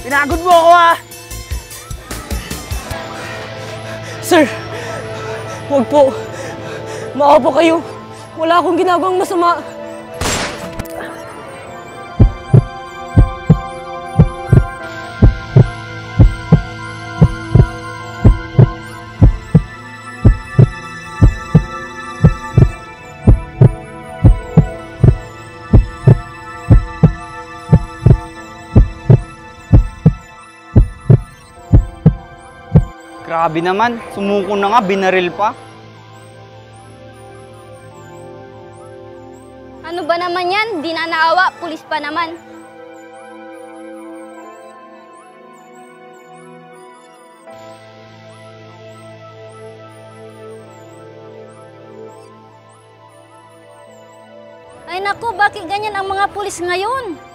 Pinagod mo ako, ha? Sir, huwag po. Maawa po kayo. Wala akong ginagawang masama. Grabe naman, sumuko na nga, binaril pa. Ano ba naman yan? Di na naawa, pulis pa naman. Ay naku, bakit ganyan ang mga pulis ngayon?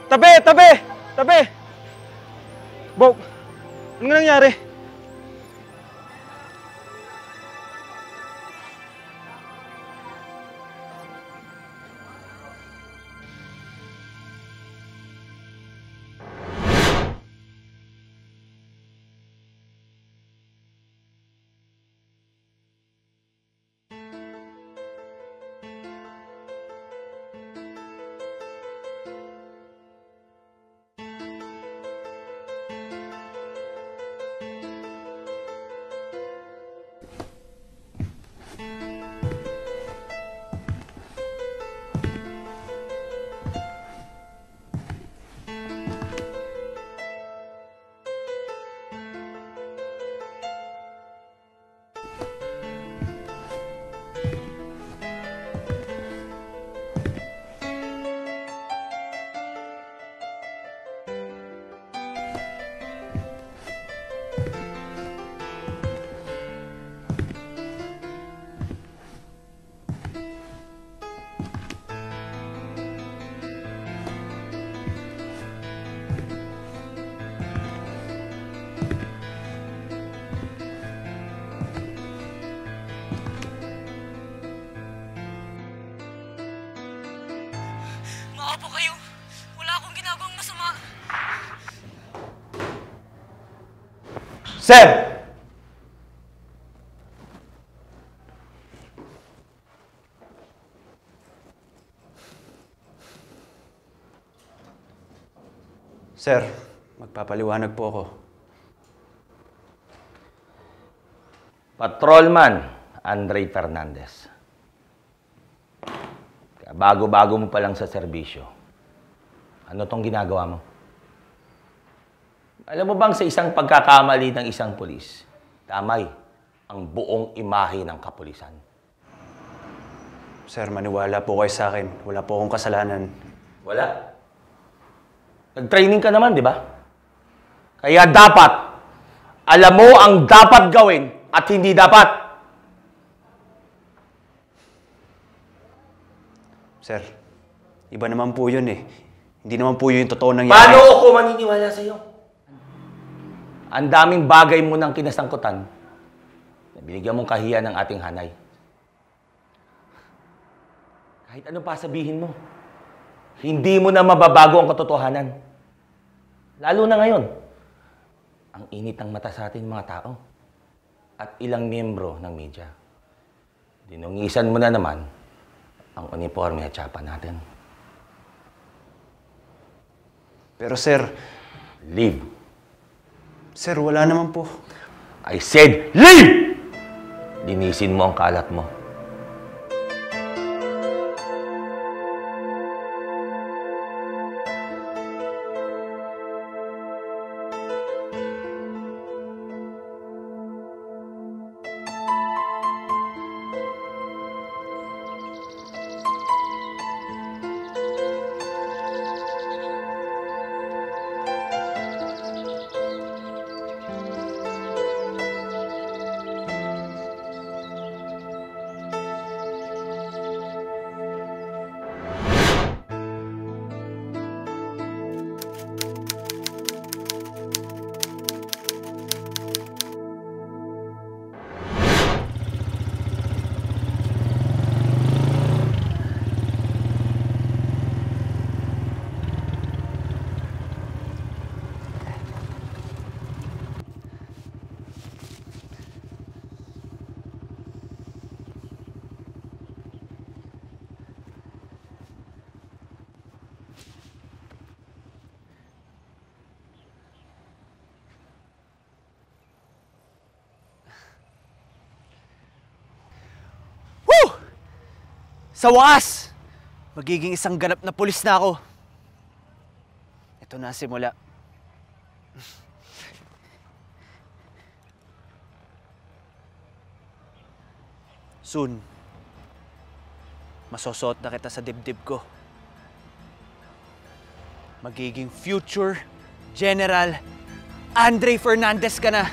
Tabi! Tabi! Tabi! Bok, ano nga nangyari? Maawa po kayo. Wala akong ginagawang masama. Sir! Sir, magpapaliwanag po ako. Patrolman Andre Fernandez. Bago-bago mo pa lang sa serbisyo. Ano tong ginagawa mo? Alam mo bang sa isang pagkakamali ng isang pulis, damay ang buong imahe ng kapulisan? Sir, maniwala po kayo sa akin. Wala po akong kasalanan. Wala. Nag-training ka naman, di ba? Kaya dapat, alam mo ang dapat gawin at hindi dapat. Sir, Iba naman po yun eh. Hindi naman po yun yung totoo nangyari. Paano ako maniniwala sa'yo? Ang daming bagay mo nang kinasangkutan na binigyan mong kahiya ng ating hanay. Kahit ano pa sabihin mo, hindi mo na mababago ang katotohanan. Lalo na ngayon, ang init ng mata sa ating mga tao at ilang miyembro ng media. Dinungisan mo na naman ang uniforme at tsapa natin. Pero sir... Leave. Sir, wala naman po. I said, leave! Linisin mo ang kalat mo. Sa wakas, magiging isang ganap na pulis na ako. Ito na simula. Soon, masosot na kita sa dibdib ko. Magiging future General Andre Fernandez ka na.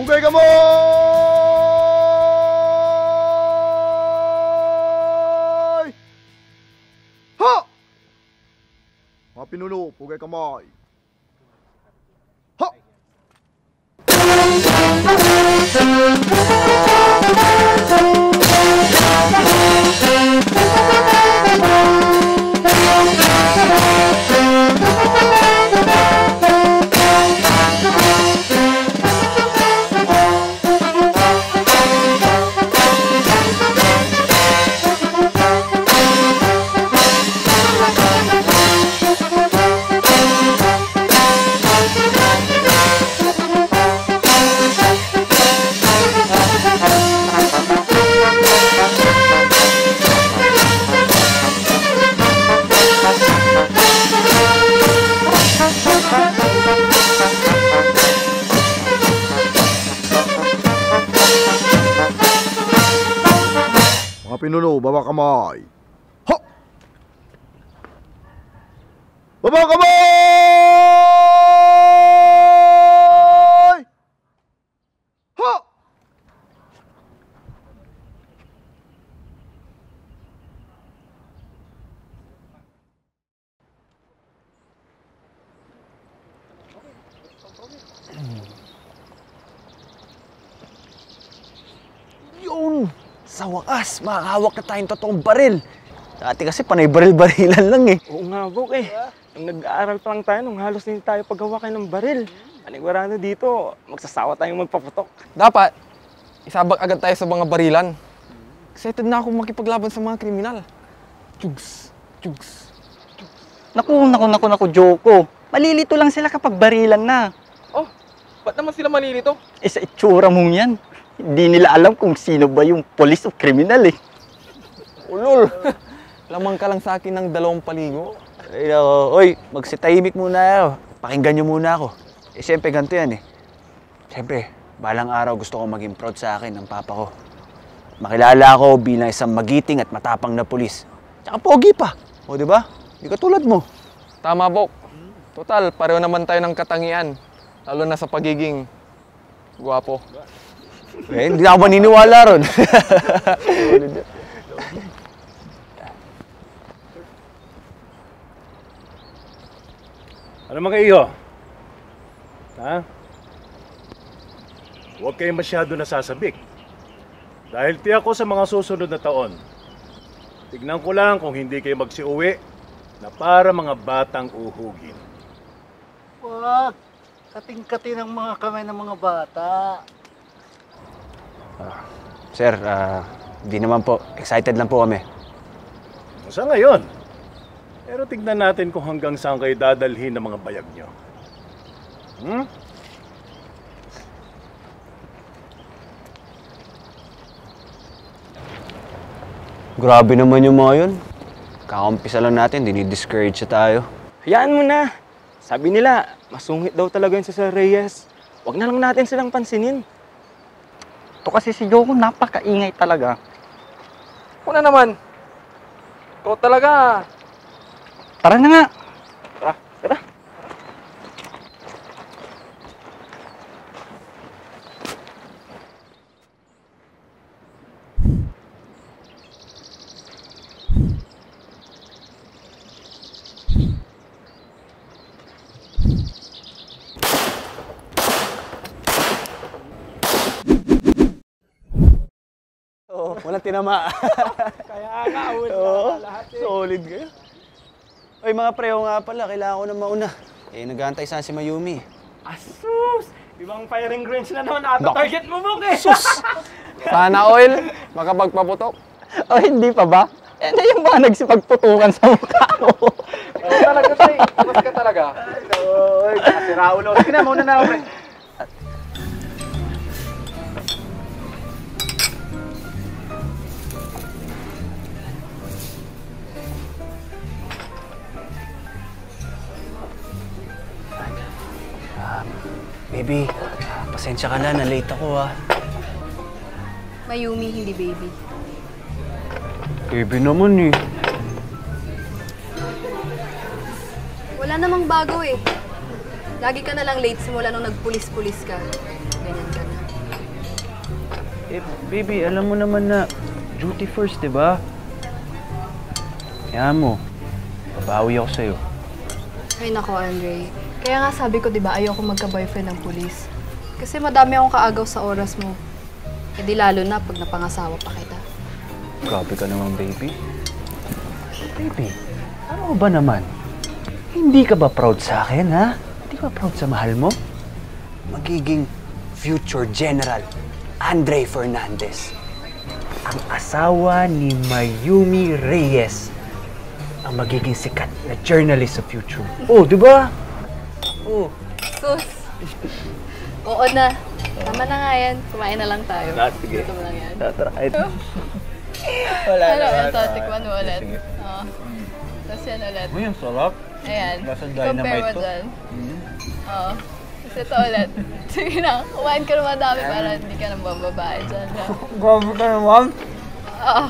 Pugay ka mo! Ha! Mga pinuno, pugay kamay. Ha! Mga pinuno, baba kamay. Ha! Baba kamay! Ha! Yun! Sa wakas, makakahawak na tayong totoong baril. Dati kasi panay baril-barilan lang eh. Oo nga, Bok eh. Nung nag-aaral pa lang tayo, nung halos din tayo paghawakan ng baril. Panigurado dito, magsasawa tayong magpaputok. Dapat, isabak agad tayo sa mga barilan. Excited na ako makipaglaban sa mga kriminal. Chugs, chugs. Naku, Joko. Malilito lang sila kapag barilan na. Oh, ba't naman sila malilito? Eh sa itsura mong yan, hindi nila alam kung sino ba yung polis o kriminal eh. Ulol! Lamang ka lang sa akin ng 2 paligo. Ay, oy, magsitahimik muna ako. Pakinggan niyo muna ako. Eh, siyempre, ganito yan eh. Siyempre, balang araw gusto ko maging proud sa akin ng papa ko. Makilala ako bilang isang magiting at matapang na pulis. Tsaka pogi pa. O, di ba? Di katulad mo. Tama, Bok. Total, pareho naman tayo ng katangian. Lalo na sa pagiging gwapo. Eh, hindi na ako maniniwala ron. Ano mga iyo? Ha? Huwag kayong masyado nasasabik. Dahil tiyak ko sa mga susunod na taon, tignan ko lang kung hindi kayo magsiuwi na para mga batang uhugin. Wag! Kating-kati ng mga kamay ng mga bata. Sir, di naman po. Excited lang po kami. Sa ngayon. Pero tignan natin kung hanggang saan kayo dadalhin ng mga bayag nyo. Hmm? Grabe naman yung mga yun. Kakampisa lang natin, dinidiscourage tayo. Hayaan mo na. Sabi nila, masungit daw talaga yun sa Sir Reyes. Huwag na lang natin silang pansinin. Ito kasi si Joko, napakaingay talaga. Una naman. Ikaw talaga. Tara na nga. Tara, tara. Oo, walang tinama. Kaya nga, lahat eh. Solid kayo. Oy, mga preo nga pala, kailangan ko na mauna. Eh, nag-aantay sana si Mayumi. Asus! Ibang firing range na naman ata target mo, Bok eh. Sana oil, makapagpaputok. O hindi pa ba? Yan na yung mga nagsipagputukan sa mukha mo. Ikaw talaga, Tay. Tapos ka talaga. Oy, kasi Raulo. Sige na, mauna na ako, pre. Baby, pasensya ka na, na-late ako ha. Mayumi, hindi baby. Baby naman eh. Wala namang bago eh. Lagi ka na lang late simula nung nagpulis-pulis ka. Ganyan ka na. Baby, alam mo naman na duty first, di ba? Kaya mo, babawi ako sa'yo. Ay nako, Andre. Kaya nga sabi ko, di ba, ayoko magka-boyfriend ng pulis. Kasi madami akong kaagaw sa oras mo. E di lalo na pag napangasawa pa kita. Grabe ka naman, baby. Baby, ano ba naman? Hindi ka ba proud sa akin, ha? Hindi ka ba proud sa mahal mo? Magiging future general, Andre Fernandez. Ang asawa ni Mayumi Reyes. Ang magiging sikat na journalist sa future. Oh, di ba? Oh. Sus! Oo na. Tama na nga yan. Kumain na lang tayo. Sige. Ito mo lang yan. Tara. Wala na. Ito, tikman mo ulit. Oo. Tapos yan ulit. Uy, ang sarap. Ayan. Lasang Compare dynamite mo to. dyan. Oo. Tapos ito ulit. Sige na. Kumain ka naman dami para hindi ka nang bababae dyan. Grabe ka naman. Oo.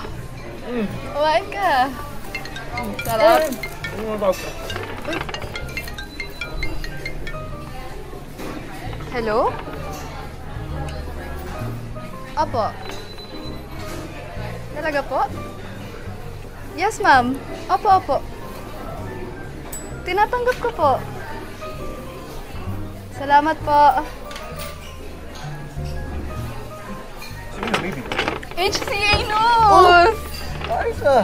Kumain ka. Sarap. Uy. Hello? Opo. Talaga po? Yes, ma'am. Opo. Tinatanggap ko po. Salamat po. Sige na, baby. HCA News!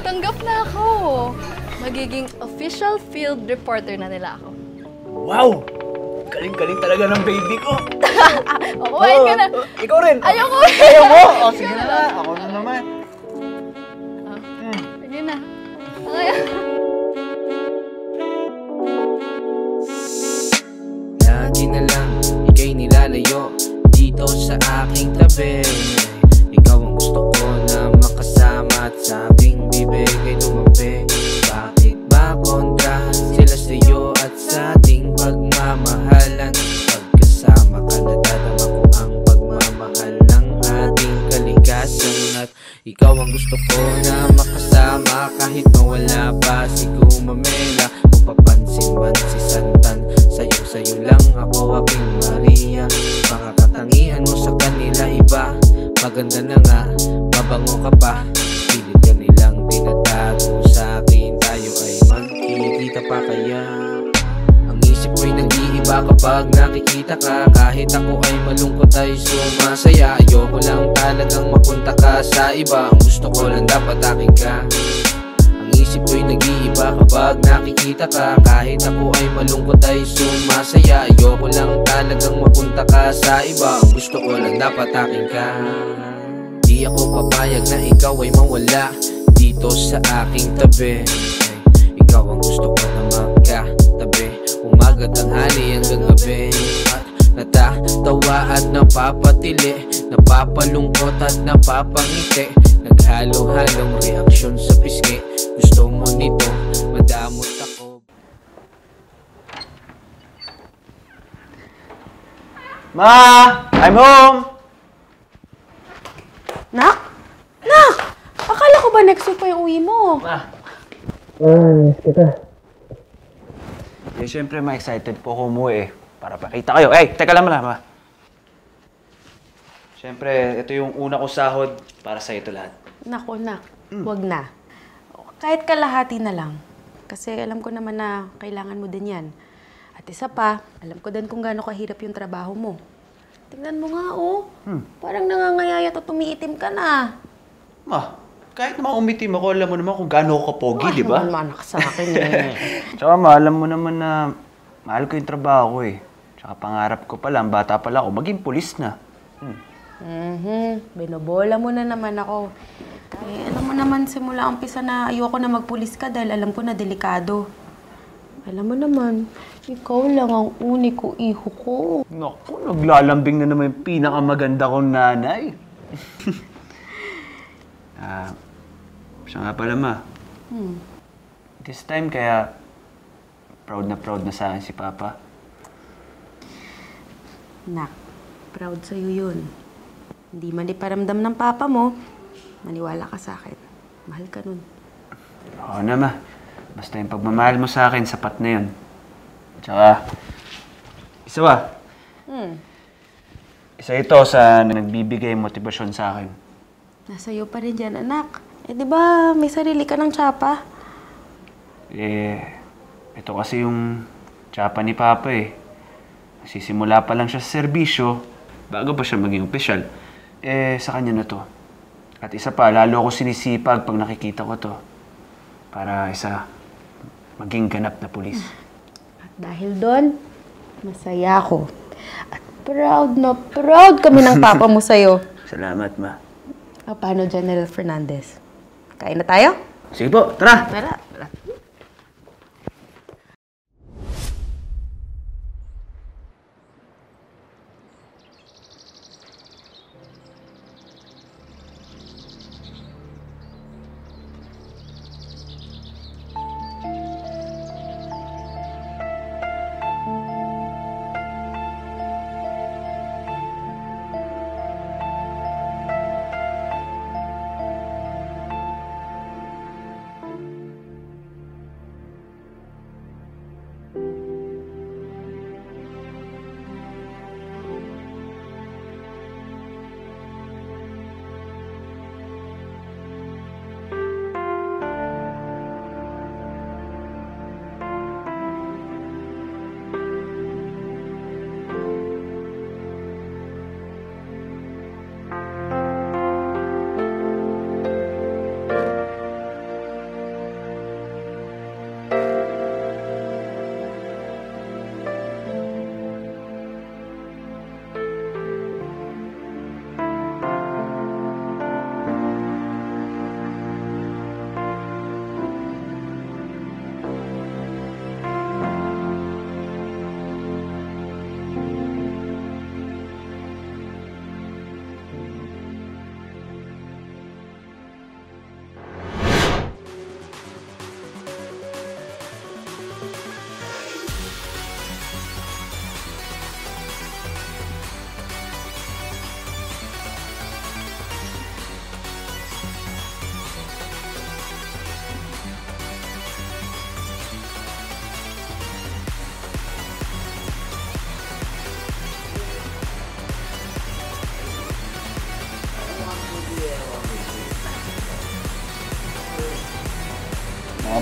Tanggap na ako. Magiging official field reporter na nila ako. Wow! Galing-galing talaga ng baby ko. Kumain ka na. Ikaw rin. Ayoko. Ayaw mo? O, sige na. Ako na naman. Sige na. Okay. Lagi na lang ika'y nilalayo dito sa aking tabi. Ikaw ang gusto ko na makasama at sabing bibig ay tumabi. Bakit ba kontra sila sa'yo at sa ating pagmamahalan? Pagkasama ka nadadama ko ang pagmamahal ng ating kalikasan. At ikaw ang gusto ko na makasama kahit mawala pa si Gumamela. Kung papansin man si Santan, sa'yo lang ako aking Maria. Mga katangian mo sa kanila iba. Maganda na nga, mabango ka pa. Pilit ka nilang tinatago sa akin. Tayo ay magkikita pa kaya. Ang isip ko'y nag-iiba kapag nakikita ka. Kahit ako ay malungkot ay sumasaya. Ayoko lang talagang mapunta ka sa iba. Ang gusto ko lang dapat akin ka. Ang isip ko'y nag-iiba kapag nakikita ka. Kahit ako ay malungkot ay sumasaya. Ayoko lang talagang mapunta ka sa iba. Ang gusto ko lang dapat akin ka. Di ako papayag na ikaw ay mawala dito sa aking tabi. Ikaw ang gusto ko na magkatabi. Umaga, tanghali hanggang gabi. At natatawa at napapatili, napapalungkot at napapangiti. Naghalo-halong reaksyon sa pisngi. Gusto mo nito, madamot ako. Ma! I'm home! Nak? Nak! Akala ko ba next week pa yung uwi mo? Miss kita. Eh, syempre, ma-excited po ako umuwi eh. Para pakita kayo. Teka lang ma. Syempre, ito yung una ko sahod para sa ito lahat. Naku, Nak. Wag na. Kahit kalahati na lang. Kasi alam ko naman na kailangan mo din yan. At isa pa, alam ko din kung gaano kahirap yung trabaho mo. Tingnan mo nga, oh. Parang nangangayayat at tumiitim ka na. Ma, kahit naman umitim ako, alam mo naman kung gaano ako kapogi, di ba? Ay, naman anak sa akin eh. Tsaka ma, alam mo naman na mahal ko yung trabaho ko eh. Tsaka pangarap ko pa lang, bata pa lang ako, maging pulis na. Binobola mo na naman ako. Eh, alam mo naman, simula umpisa na ayoko na magpulis ka dahil alam ko na delikado. Alam mo naman, ikaw lang ang uniko iho ko. Naku, naglalambing na naman yung pinakamaganda kong nanay. Siya nga pala, ma. This time kaya proud na sa akin si Papa. Nak, proud sa'yo yun. Hindi man iparamdam ng Papa mo, maniwala ka sa akin. Mahal ka nun. Oo na, ma. Basta yung pagmamahal mo sa akin, sapat na yun. Tsaka, isa ba? Isa ito sa nagbibigay motibasyon sa akin. Nasa iyo pa rin dyan, anak. Eh, di ba may sarili ka ng tsapa? Ito kasi yung tsapa ni Papa eh. Nasisimula pa lang siya sa serbisyo bago pa siya maging opisyal. Sa kanya na to. At isa pa, lalo ako sinisipag pag nakikita ko to. Para maging ganap na pulis. At dahil doon, masaya ako. At proud na proud kami ng papa mo sa'yo. Salamat, Ma. Paano, General Fernandez? Kain na tayo? Sige po, tara! Tara.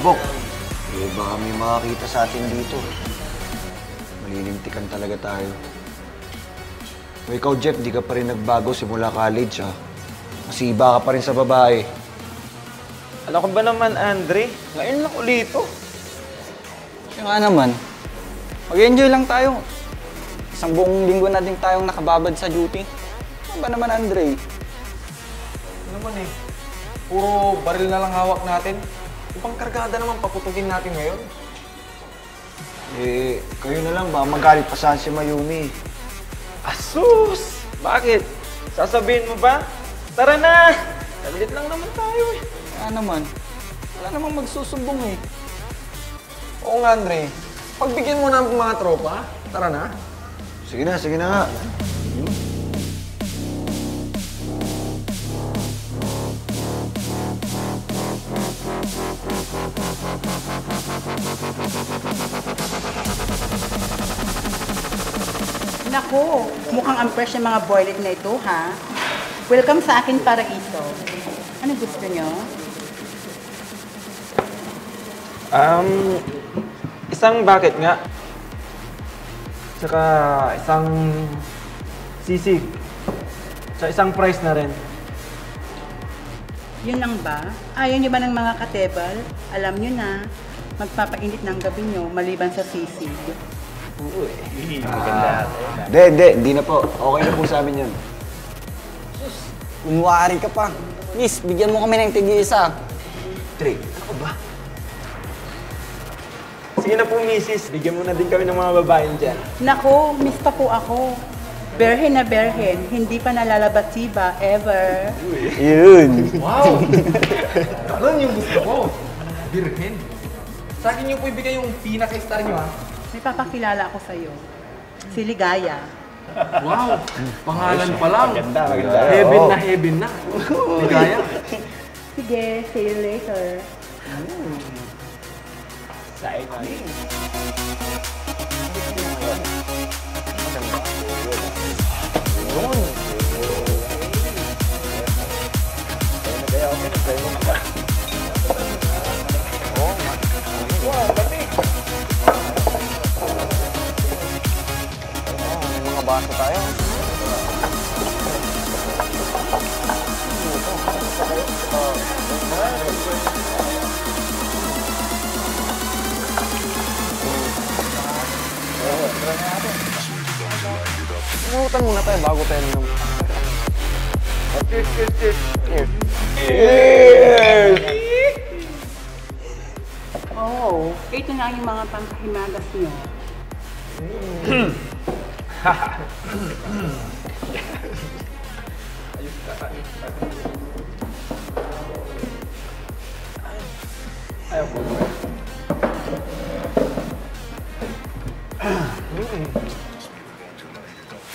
Bok, baka may makakita sa atin dito. Malilintikan talaga tayo. O ikaw, Jeff, di ka pa rin nagbago simula college, ha? Masiba ka pa rin sa babae. Alam ko ba naman, Andre? Ngayon lang ulito. Kaya nga naman, mag-enjoy lang tayo. Isang buong linggo na din tayong nakababad sa duty. Ano ba naman, Andre? Ano naman eh, puro baril na lang hawak natin. Ibang kargada naman paputugin natin ngayon. Kayo na lang ba? Magalit pa saan si Mayumi? Asus! Bakit? Sasabihin mo ba? Tara na! Saglit lang naman tayo eh. Kaya naman, wala namang magsusumbong eh. Oo nga, Andre. Pagbigyan mo na ang mga tropa. Tara na. Sige na nga. Naku, mukhang ang-fresh ng mga boylet na ito, ha? Welcome sa akin para ito. Ano gusto nyo? Isang bucket nga. Tsaka isang sisig. Tsaka isang price na rin. Yun lang ba? Ayaw nyo ba ng mga katebal? Alam nyo na, magpapainit ng gabi nyo maliban sa sisig. Oo eh. Maganda. Hindi na po. Okay na po sa amin yun. Kunwari ka pa. Miss, bigyan mo kami ng tig-isa. Trey, ako ba? Sige na po, misis. Bigyan mo na din kami ng mga babaeng dyan. Naku, miss pa po ako. Berhen na berhen, hindi pa nalalabasiba ever. Yun. Wow! Ganun yung gusto ko. Birhen. Sa akin niyo po ibigay yung pinaka-star niyo, ha? May papakilala ako sa'yo. Si Ligaya. Wow! Pangalan pa lang. Maganda. Heaven na. Ligaya. Sige, see you later. Exciting. May mga baso tayo. Umutan muna tayo bago tayo minum. Oh, ito na yung mga pangkahimagas nyo.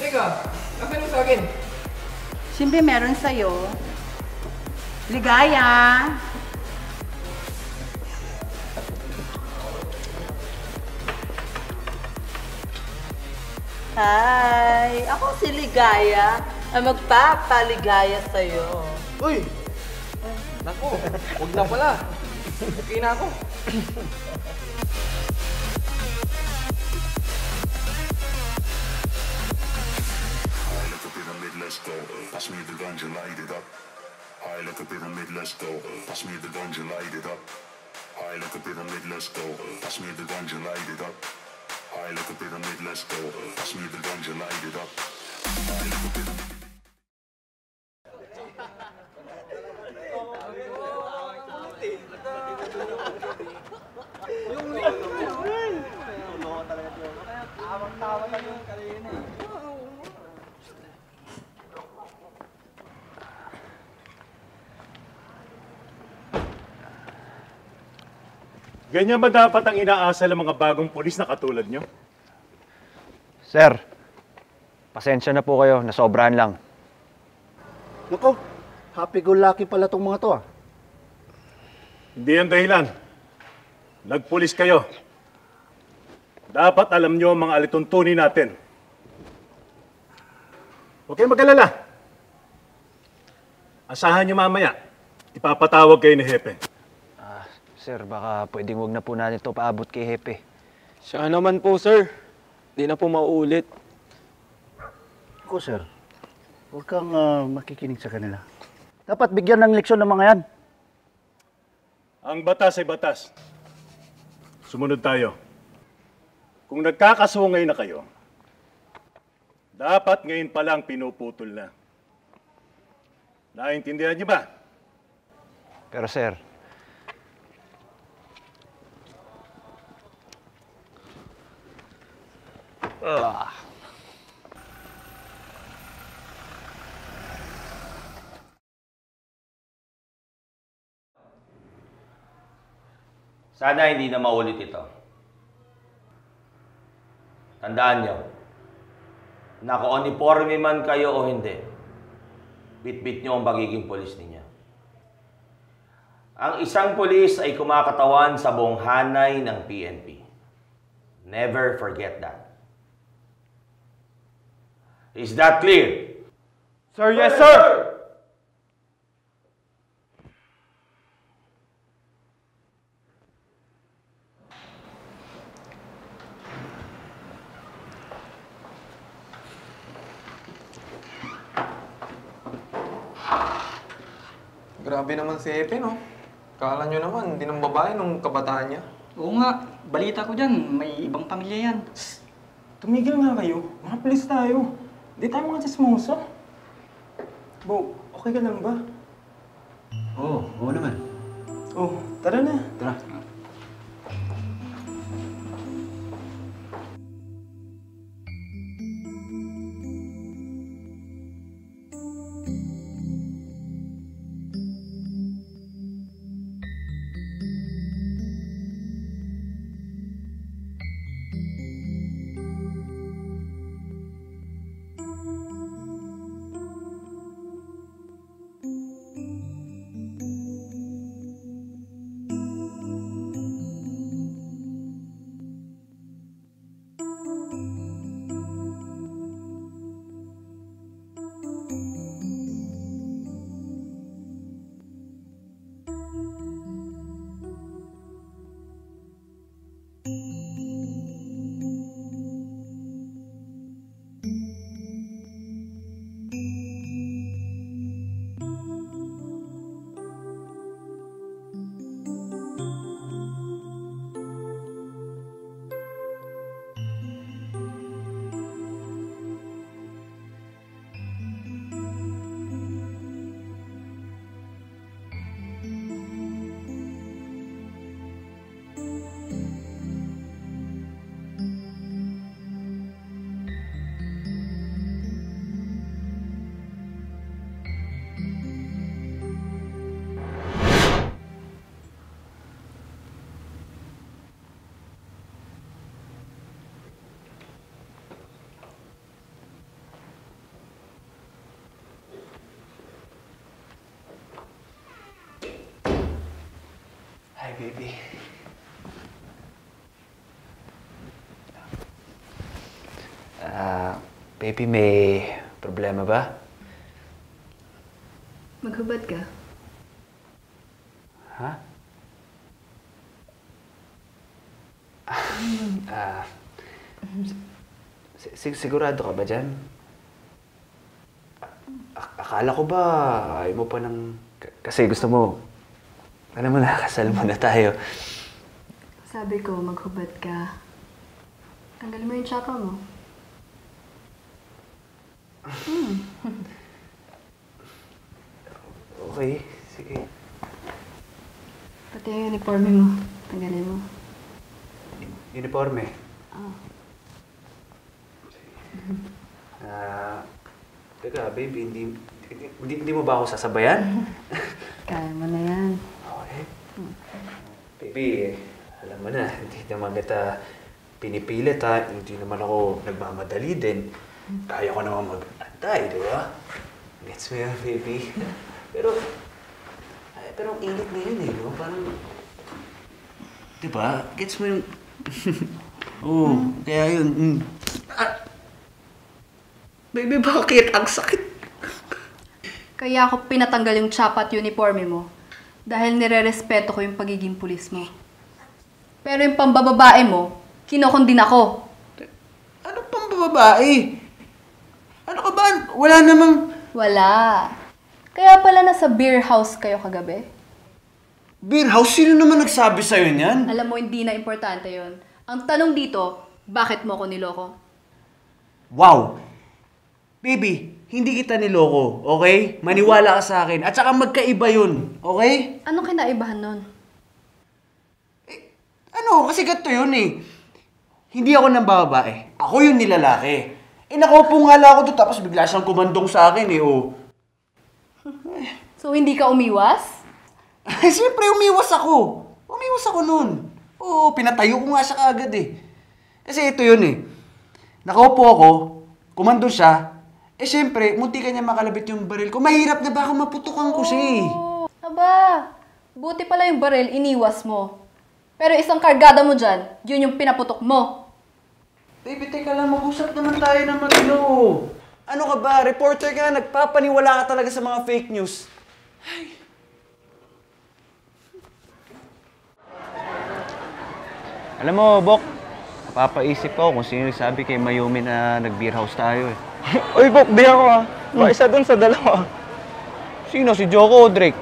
Teka, asan yung sa akin? Siyempre meron sa'yo. Ligaya! Hi! Ako si Ligaya ang magpapaligaya sa'yo. Uy! Naku, huwag na pala. Okay na ako. Let's go. Pass me the ganja, light it up. High like a pyramid, let's go. Pass me the ganja, light it up. High like a pyramid, let's go. Pass me the ganja, light it up. High like a pyramid, let's go. Pass me the ganja, light it up. High like a pyramid. Ganyan ba dapat ang inaasal ng mga bagong pulis na katulad nyo? Sir, pasensya na po kayo, nasobrahan lang. Nako, happy-go-lucky pala tong mga to ah. Hindi yan dahilan. Nagpulis kayo. Dapat alam nyo ang mga alituntunin natin. Huwag kayong mag-alala. Asahan nyo mamaya. Ipapatawag kayo ni Hepe. Sir, baka pwedeng wag na po natin ito paabot kay Hepe. Siya naman po, sir. Di na po mauulit. Ako, sir, huwag kang makikinig sa kanila. Dapat bigyan ng leksyon ng mga yan. Ang batas ay batas. Sumunod tayo. Kung nagkakasungay na kayo, dapat ngayon pa lang pinuputol na. Naintindihan niyo ba? Pero sir, Sana hindi na maulit ito. Tandaan nyo, naka-uniforme man kayo o hindi, bit-bit nyo ang pagiging pulis ninyo. Ang isang pulis ay kumakatawan sa buong hanay ng PNP. Never forget that. Is that clear? Sir, yes, sir! Grabe naman si Epe, no? Kala nyo naman, hindi ng babae nung kabataan niya. Oo nga, balita ko dyan, may ibang pamilya yan. Tumigil nga kayo. Mga pulis tayo. Di tayo mga chismoso. Bo, okay ka lang ba? Oo naman. Oh, tara na. Tara. Hi, baby. Baby, may problema ba? Maghubad ka. Ha? Sigurado ka ba dyan? Akala ko ba ayaw mo pa ng... Kasi gusto mo... Alam mo na, kasal muna tayo. Sabi ko, maghubad ka. Tanggalin mo yung tsapa mo. Okay, sige. Pati yung uniforme mo. Tanggalin mo. Uniforme? Oo. Teka, baby, hindi mo ba ako sasabayan? Kaya mo na yan. Okay. Baby, alam mo na, hindi naman kita pinipilit ha. Hindi naman ako nagmamadali din. Kaya ko naman mag-antay, di ba? Gets mo yan, baby. Pero ang init na yun eh, di ba? Parang, di ba? Gets mo yung... Oo, kaya yun. Baby, bakit? Ang sakit. Kaya ako pinatanggal yung tsapa at uniforme mo. Dahil nire-respeto ko yung pagiging pulis mo. Pero yung pambababae mo, kinokondin ako. Ano pang babae? Ano ka ba? Wala namang... Wala. Kaya pala nasa beer house kayo kagabi. Beer house? Sino naman nagsabi sa'yo niyan? Alam mo, hindi na importante yon. Ang tanong dito, bakit mo ako niloko? Wow! Baby, hindi kita niloko, okay? Maniwala ka sa akin. At saka magkaiba yun, okay? Anong kinaibahan nun? Ano? Kasi ganito yun eh. Hindi ako nang babae. Ako yung nilalaki. Nakaupo nga lang ako doon tapos bigla siyang kumandong sa akin eh, oh. So, hindi ka umiwas? Siyempre, umiwas ako. Umiwas ako nun. Oo, pinatayo ko nga siya kaagad eh. Kasi ito yun eh. Nakaupo ako, kumandong siya, siyempre, munti ka niya makalabit yung baril ko. Mahirap na baka maputukan ko siya eh. Aba, buti pala yung baril, iniwas mo. Pero isang kargada mo dyan, yun yung pinaputok mo. Baby, teka lang, mag-usap naman tayo ng matino. Ano ka ba? Reporter ka, nagpapaniwala ka talaga sa mga fake news. Ay. Alam mo, Bok, napapaisip ko kung sino nagsabi kay Mayumi na nag-beer house tayo eh. Uy, Bok, di ako ah. Isa dun sa dalawa. Sino? Si Joko o Drake?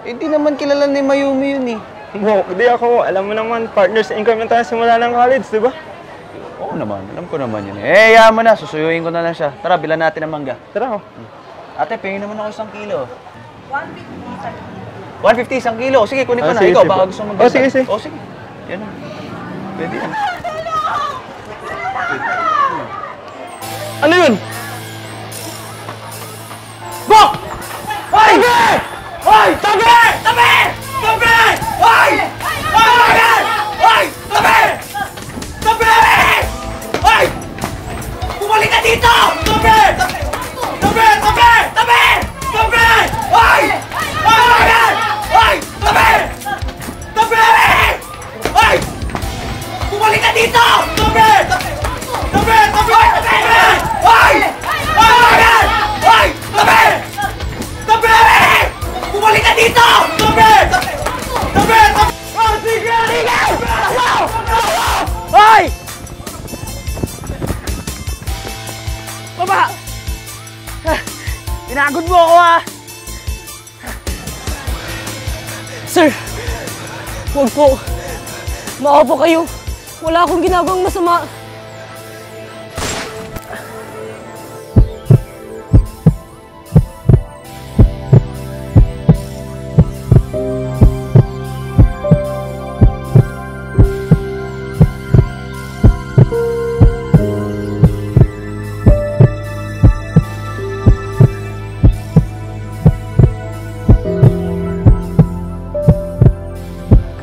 Di naman kilala ni Mayumi yun eh. Bok, di ako. Alam mo naman, partners in crime tayo simula ng college, di ba? Oo naman, alam ko naman yun eh. Yaman na, susuyuin ko na lang siya. Tara, bilan natin ang mangga. Tara. Ate, pingin naman ako 1 kilo. 150 150, 1 kilo. Sige, kunin ko na. Sige, Ikaw, sige. baka gusto mo magdagdag. Sige, sige. Sige. Yan na. Pwede yan. Ano yun? Bok! Hoy! Hoy! Tabi! Tabi! Tabi! Hoy! Hoy! Hoy! Tabi! Tabi! Hoy! Bumalik ka dito! Tabi! Tabi! Tabi! Tabi! Tabi! Tabi! Hoy! Hoy! Hoy! Tabi! Tabi! Hoy! Bumalik ka dito! Tabi! Tabi! Tabi! Tabi! Tabi! Hoy! Hoy! Hoy! Tabi! Tabi! Bumalik ka dito! Tabi! Tabi! Tabi! Tabi! Oh, sige! Sige! Hoy! Baba! Pinagod mo ako ah! Sir! Huwag po! Maawa po kayo! Wala akong ginagawang masama!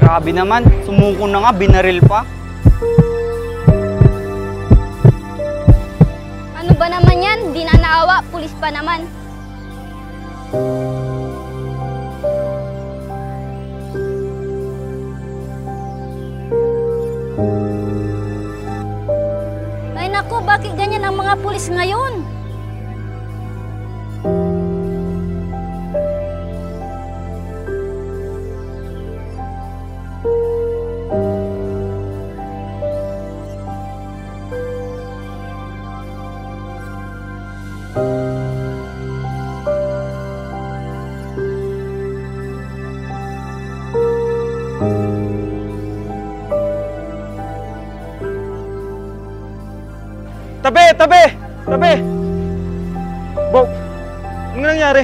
Grabe naman, sumuko na nga, binaril pa. Ano ba naman yan? Di na naawa, pulis pa naman. mga pulis ngayon. Tabi! Tabi! Tabi! Bo, ano nangyari?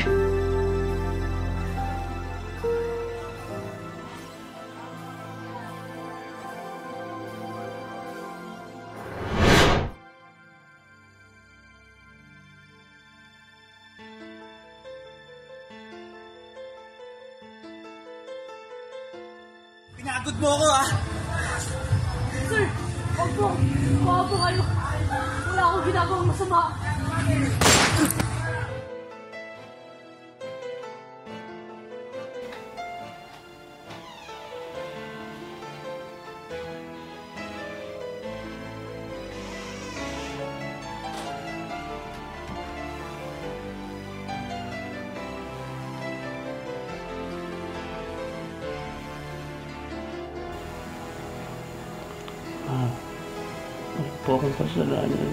Pinagod mo ako, ha? Sir, wag po. Wag po kayo. Wala akong ginagawang masama. Wala po akong kasalanan. Wala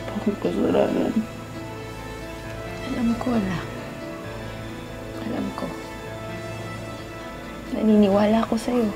po akong kasalanan. Alam ko, anak. Alam ko. Naniniwala ako sa'yo.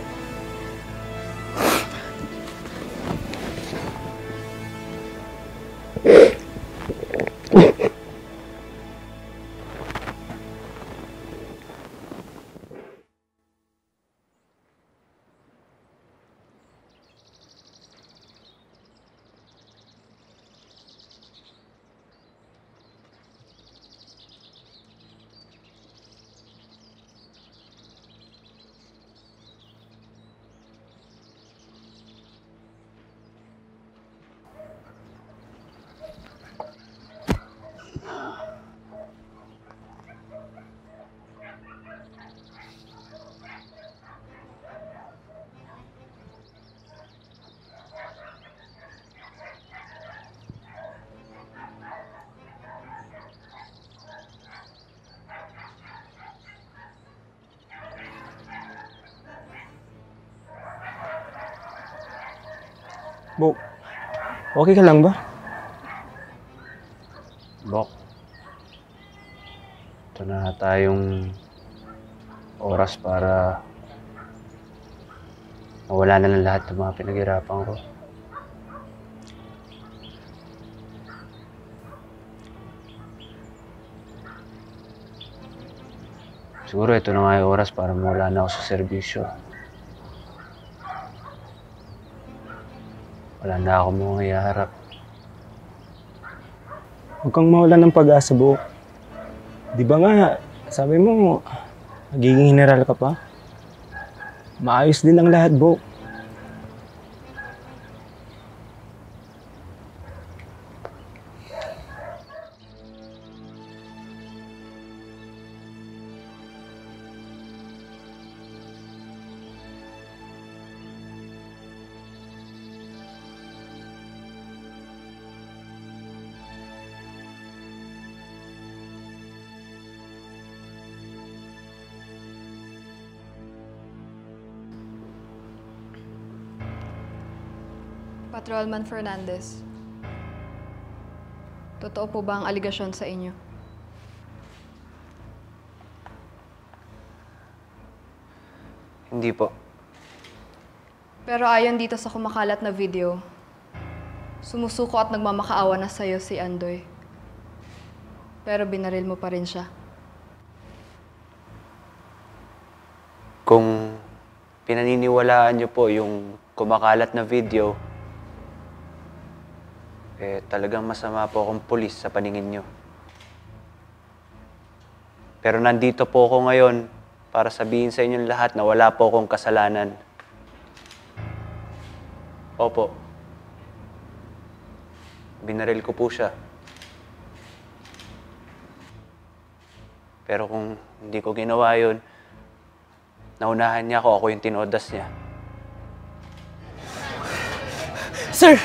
Bo, okay ka lang ba? Bok, ito na tayong oras para mawala na ng lahat ng mga pinaghirapan ko. Siguro ito na nga yung oras para mawala na ako sa serbisyo. Wala na ako mga iharap. Huwag kang mawala ng pag-asa, Bo. Di ba nga, sabi mo, magiging general ka pa? Maayos din ang lahat, Bo. Patrolman Fernandez, totoo po ba ang aligasyon sa inyo? Hindi po. Pero ayon dito sa kumakalat na video, sumusuko at nagmamakaawa na sa'yo si Andoy. Pero binaril mo pa rin siya. Kung pinaniniwalaan niyo po yung kumakalat na video, talagang masama po akong pulis sa paningin niyo. Pero nandito po ako ngayon para sabihin sa inyong lahat na wala po akong kasalanan. Opo. Binaril ko po siya. Pero kung hindi ko ginawa yun, naunahan niya ako yung tinodas niya. Sir!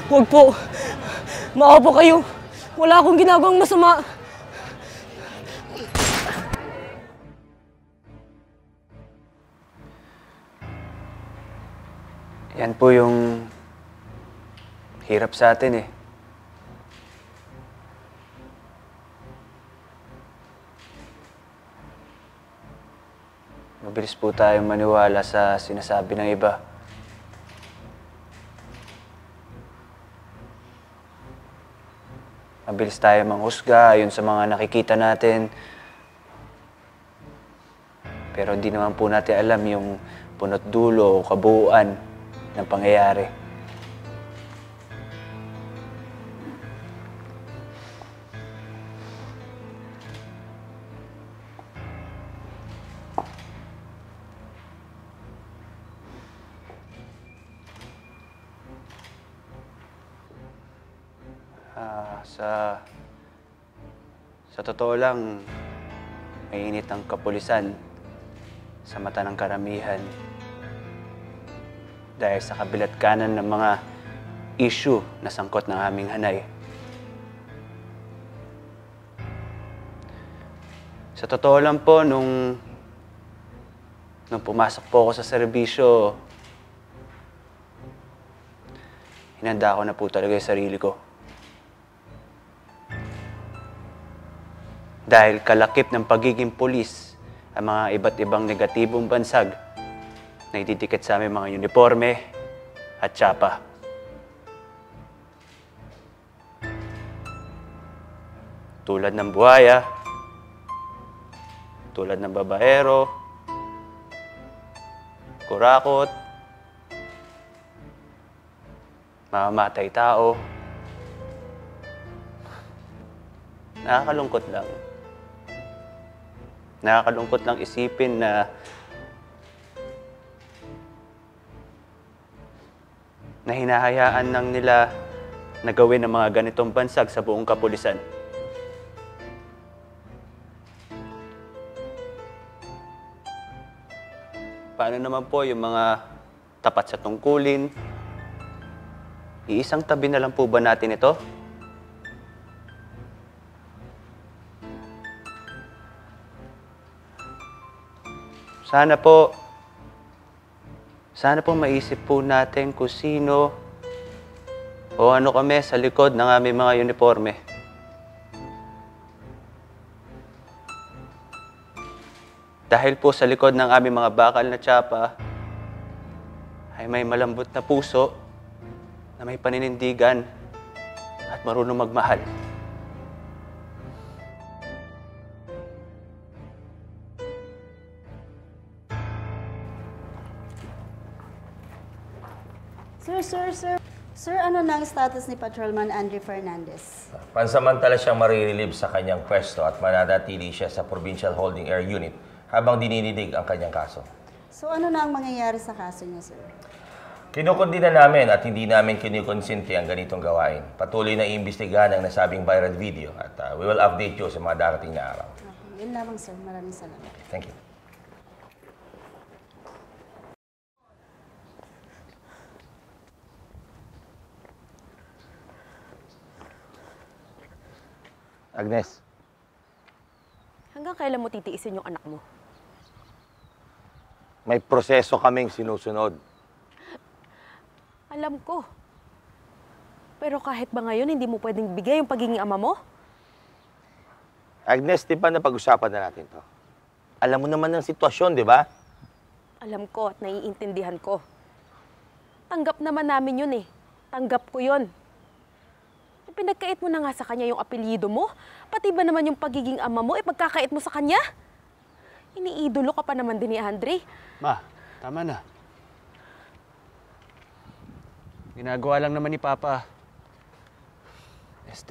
Huwag po. Maawa po kayo. Wala akong ginagawang masama. Yan po yung hirap sa atin eh. Mabilis po tayong maniwala sa sinasabi ng iba. Mabilis tayo manghusga ayon sa mga nakikita natin. Pero hindi naman po natin alam yung punot dulo o kabuuan ng pangyayari. Sa totoo lang, mainit ang kapulisan sa mata ng karamihan dahil sa kabilat kanan ng mga issue na sangkot ng aming hanay. Sa totoo lang po, nung pumasok po ako sa serbisyo, hinanda ko na po talaga yung sarili ko. Dahil kalakip ng pagiging pulis ang mga iba't ibang negatibong bansag na ididikit sa aming mga uniforme at tsapa. Tulad ng buhaya, tulad ng babaero, kurakot, mamamatay tao. Nakakalungkot lang. Nakakalungkot lang isipin na hinahayaan lang nila na gawin ang mga ganitong bansag sa buong kapulisan. Paano naman po yung mga tapat sa tungkulin? Iisang tabi na lang po ba natin ito? Sana po maisip po natin kung sino o ano kami sa likod ng aming mga uniforme. Dahil po sa likod ng aming mga bakal na tsapa ay may malambot na puso na may paninindigan at marunong magmahal. Sir, ano na ang status ni Patrolman Andre Fernandez? Pansamantala siyang marirelieve sa kanyang pwesto at mananatili siya sa Provincial Holding Air Unit habang dinidinig ang kanyang kaso. So ano na ang mangyayari sa kaso niya, sir? Kinukundina namin at hindi namin kinikonsinti ang ganitong gawain. Patuloy na iimbestigahan ang nasabing viral video at we will update you sa mga darating na araw. Okay, yun lamang, sir. Maraming salamat. Thank you. Agnes. Hanggang kailan mo titiisin yung anak mo? May proseso kaming sinusunod. Alam ko. Pero kahit ba ngayon, hindi mo pwedeng bigay yung pagiging ama mo? Agnes, di ba napag-usapan na natin to? Alam mo naman ang sitwasyon, di ba? Alam ko at naiintindihan ko. Tanggap naman namin yun eh. Tanggap ko yun. Pinagkait mo na nga sa kanya yung apelyido mo. Pati ba naman yung pagiging ama mo, pagkakait mo sa kanya? Iniidolo ka pa naman din ni Andre. Ma, tama na. Ginagawa lang naman ni Papa.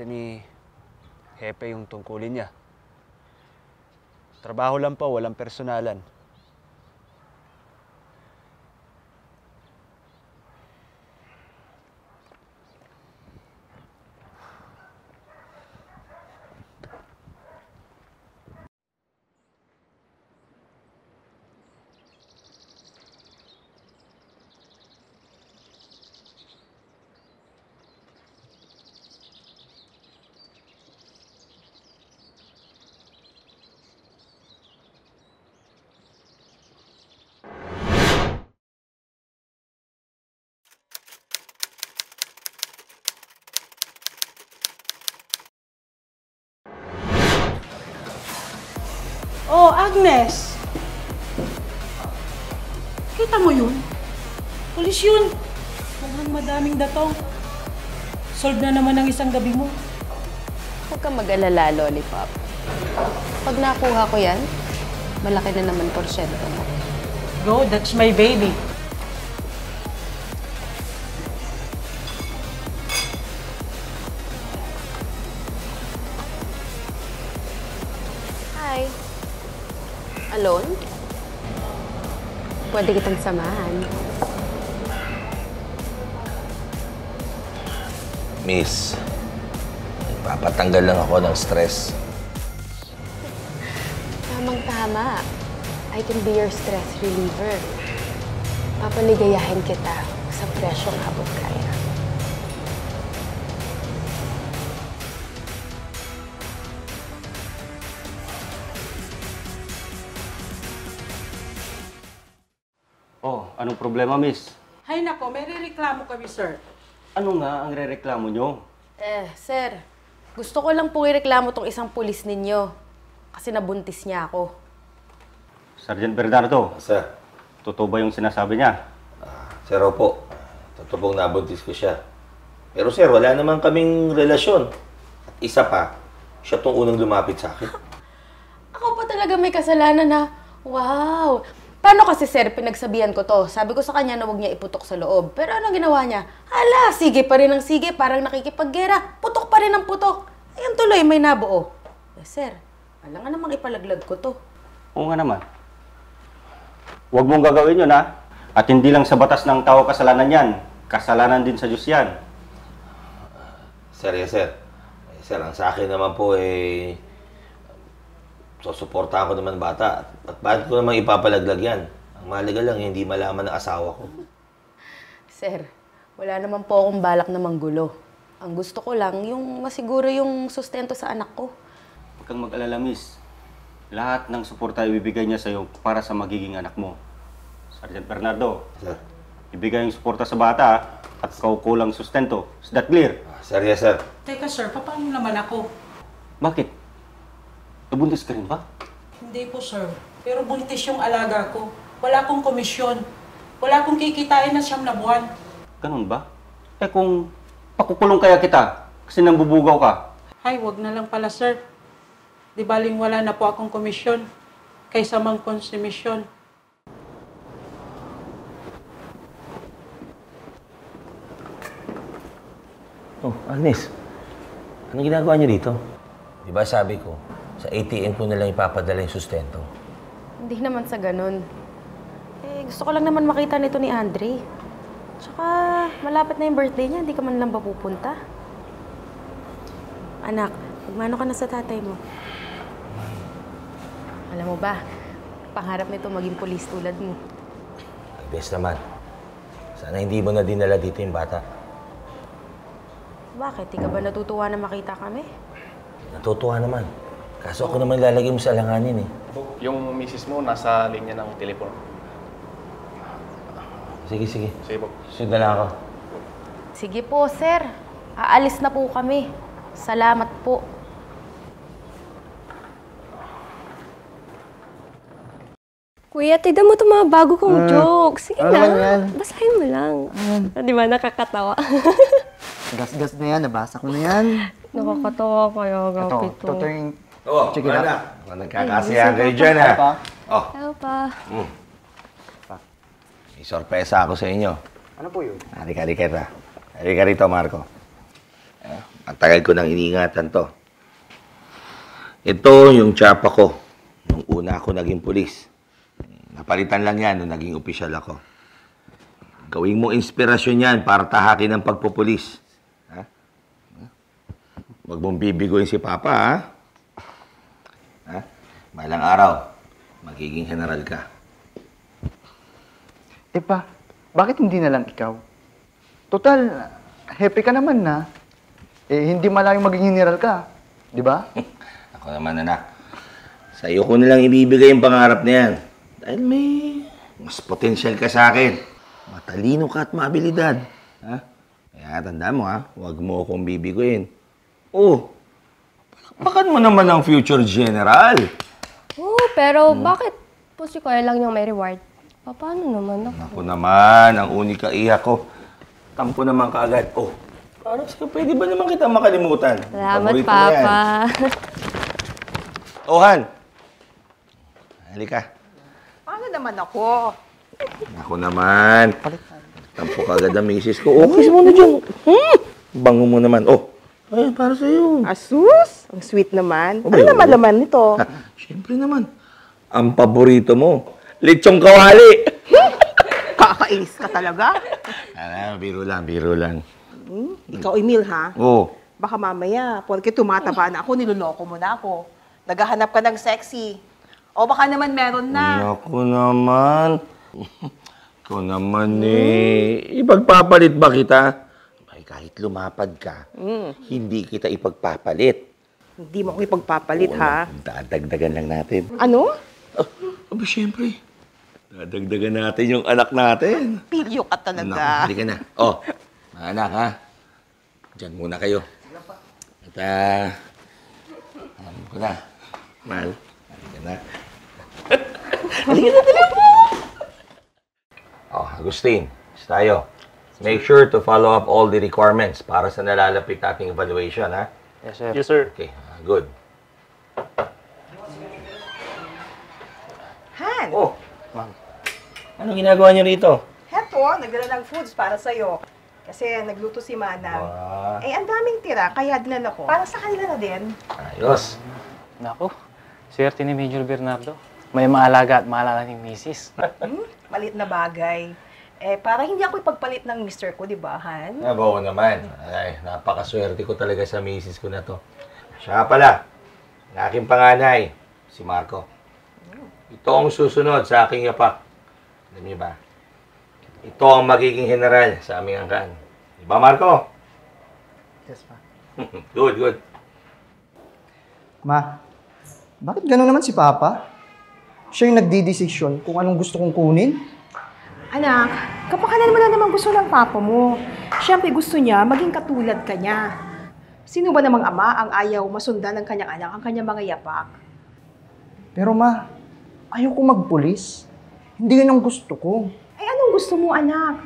Ni Hepe yung tungkulin niya. Trabaho lang po, walang personalan. Agnes! Kita mo yun? Pulis yun! Mukhang madaming datong. Solve na naman ang isang gabi mo. Huwag kang mag-alala, Lollipop. Pag nakuha ko yan, malaki na naman porsyento mo. Go, that's my baby. Hi. Alone? Pwede kitang samahan. Miss, nagpapatanggal lang ako ng stress. Tamang-tama. I can be your stress reliever. Papaligayahin kita sa presyong abot kaya. Oh, anong problema, miss? Hay nako, may reklamo kami, sir. Ano nga ang rereklamo nyo? Sir, gusto ko lang pong ireklamo tong isang pulis ninyo. Kasi nabuntis niya ako. Sergeant Bernardo. Sir. Totoo ba yung sinasabi niya? Sir, opo. Totoo pong nabuntis ko siya. Pero sir, wala naman kaming relasyon. At isa pa, siya tong unang lumapit sa akin. Ako pa talaga may kasalanan na, wow! Paano kasi sir, pinagsabihan ko to? Sabi ko sa kanya na huwag niya iputok sa loob. Pero anong ginawa niya? Hala, sige pa rin ang sige, parang nakikipaggera. Putok pa rin ang putok. Ayun tuloy, may nabuo. Sir, wala nga namang ipalaglag ko to. Oo nga naman. Huwag mong gagawin yun, ha? At hindi lang sa batas ng tao kasalanan yan. Kasalanan din sa Diyos yan. Sir, yes, sir. Sir, ang sa akin naman po susuportahan ko naman bata. At bakit ko naman ipapalaglag yan? Ang mahalaga lang, hindi malaman ng asawa ko. Sir, wala naman po akong balak na manggulo. Ang gusto ko lang, yung masiguro yung sustento sa anak ko. Huwag kang mag-alala, miss. Lahat ng suporta ibibigay niya sa'yo para sa magiging anak mo. Sergeant Bernardo. Sir. Ibigay yung suporta sa bata at kaukulang sustento. Is that clear? Sir, yes, sir. Teka, sir, paano naman ako? Bakit? Nabuntis ka rin ba? Hindi po, sir. Pero buntis yung alaga ko. Wala akong komisyon. Wala akong kikitain na 9 na buwan. Ganun ba? Eh kung pakukulong kaya kita kasi nambubugaw ka. Ay, wag na lang pala, sir. Di baling wala na po akong komisyon kaysa mang konsumisyon. Oh, Agnes. Anong ginagawa niyo dito? Di ba sabi ko, sa ATM ko na lang ipapadala yung sustento. Hindi naman sa ganun. Gusto ko lang naman makita nito ni Andre. Tsaka, malapit na yung birthday niya, hindi ka man lang ba pupunta? Anak, magmano ka na sa tatay mo? Alam mo ba, pangarap nito maging pulis tulad mo. Agnes naman, sana hindi mo na dinala dito yung bata. Bakit? Di ka ba natutuwa na makita kami? Natutuwa naman. Kaso ako naman lalagay mo sa alanganin eh. Yung misis mo nasa linya ng telepono. Sige, sige. Sige po. Sunod na lang ako. Sige po, sir. Aalis na po kami. Salamat po. Kuya, tignan mo itong mga bago kong jokes. Sige ano na, naman yan? basahin mo lang. Di ba, nakakatawa. Gas-gas na yan, nabasa ko na yan. Nakakatawa kaya, grabe ito. Ito yung... Oo, Check it out. Nagkakasiyahan kayo dyan, ha? Oh. Hello pa. May sorpresa ako sa inyo. Ano po yun? Halika rito, Marco. Ang tagal ko nang iniingatan to. Ito yung tsapa ko. Nung una ako naging pulis. Napalitan lang yan nung naging opisyal ako. Gawing mo inspirasyon yan para tahakin ng pagpupulis. Ha? Huwag mong bibiguin si Papa, ha? Ha? Balang araw, magiging general ka. Eh pa, bakit hindi na lang ikaw? Total, happy ka naman na. Eh, hindi malayong maging general ka. Di ba? Ako naman, anak. Sa iyo ko nilang ibibigay yung pangarap na yan. Dahil may mas potensyal ka sa akin. Matalino ka at maabilidad. Ha? Kaya tandaan mo, ha? Huwag mo akong bibiguin. Oh, palakpakan mo naman ang future general. Oh, pero bakit po si Kuya lang yung may reward? Paano naman ako? Ako naman, ang unika iyak ko. Tampo naman kaagad. Oh, parang sa'yo, pwede ba naman kita makalimutan? Salamat, Paborito mo yan. Papa. Oh, Han. Halika. Paano naman ako? Ako naman. Tampo kaagad ang misis ko. Oh, kiss mo na dyan. Bango mo naman. Oh, ay, para sa'yo. Asus! Ang sweet naman. Okay, Ano naman laman nito? Siyempre naman. Ang paborito mo, lechong kawali. Kakainis ka talaga. Biro lang, biro lang. Ikaw, Emil, ha? Oh. Baka mamaya, porque tumataba na ako, niloloko mo na ako. Naghahanap ka ng sexy. O baka naman meron na. Ako naman. Ikaw naman ipagpapalit ba kita? Ay, kahit lumapad ka, hindi kita ipagpapalit. Hindi mo ako ipagpapalit, ha? Dadagdagan lang natin. Ano? Aba, siyempre. Dadagdagan natin yung anak natin. Pilyo ka talaga. Halika na. Oh, mga anak, ha? Diyan muna kayo. At, alam ko na. Mahal, halika na. Halika na, dali mo! Oh, Agustin, tayo. Make sure to follow up all the requirements para sa nalalapit nating evaluation, ha? Yes, sir. Yes, sir. Okay, good. Han! Oh, ma'am. Anong ginagawa niyo rito? Heto, nagdala ng foods para sa'yo. Kasi nagluto si Manang. Eh, ang daming tira, kaya dinala ko. Para sa kanila na din. Ayos. Naku, swerte ni Major Bernardo. May maalaga at maalala ni Mrs. Malit na bagay. Eh, para hindi ako ipagpalit ng mister ko, di ba, Han? Oo naman. Ay, napakaswerte ko talaga sa misis ko na to. Siya pala, ang aking panganay, si Marco. Ito ang susunod sa aking yapak. Alam niyo ba? Ito ang magiging general sa aming angkan. Di ba, Marco? Yes, pa. Good, good. Ma, bakit gano'n naman si Papa? Siya yung nagdidesisyon kung anong gusto kong kunin? Anak, kapakanan mo na naman gusto ng papa mo. Siyempre gusto niya maging katulad ka niya. Sino ba namang ama ang ayaw masundan ng kanyang anak ang kanyang mga yapak? Pero ma, ayaw ko magpulis. Hindi yun ang gusto ko. Ay, anong gusto mo, anak?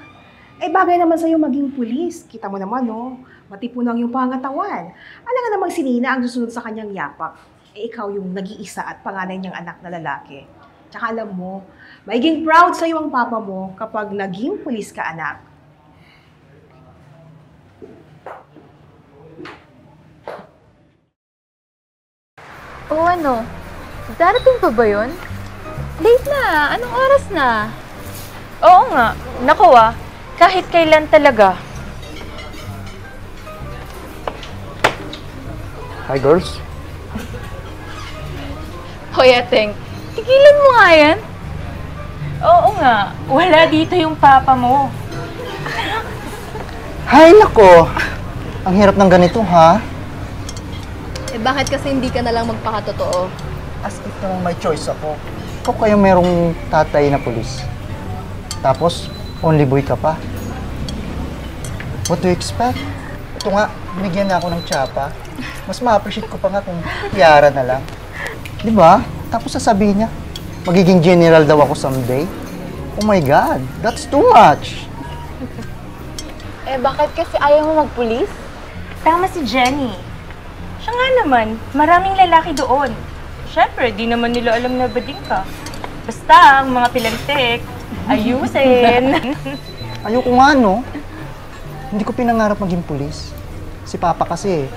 Eh, bagay naman sa'yo maging pulis. Kita mo naman, no? Matipunan yung pangatawan. Alam nga namang si Nina ang susunod sa kanyang yapak. Eh, ikaw yung nag-iisa at panganay niyang anak na lalaki. Tsaka alam mo, magiging proud sa'yo ang papa mo kapag naging pulis ka, anak. O ano? Darating pa ba yun? Late na. Anong oras na? Oo nga. Naku kahit kailan talaga. Hi, girls. Hoy, Ateng. Tigilan mo nga yan. Oo nga. Wala dito yung papa mo. Hay, nako. Ang hirap ng ganito, ha? Eh bakit kasi hindi ka na lang magpakatotoo? As if namang may choice ako. Ikaw kaya merong tatay na pulis. Tapos, only boy ka pa. What do you expect? Ito nga, binigyan na ako ng tsapa. Mas ma-appreciate ko pa nga kung Yara na lang. Di ba? Tapos sasabihin niya, magiging general daw ako someday. Oh my God, that's too much. Eh, bakit kasi ayaw mo magpulis? Tama si Jenny. Siya nga naman, maraming lalaki doon. Siyempre, di naman nila alam na bading ka. Basta, ang mga pilantik, ayusin. Ayoko nga, no? Hindi ko pinangarap maging pulis. Si Papa kasi,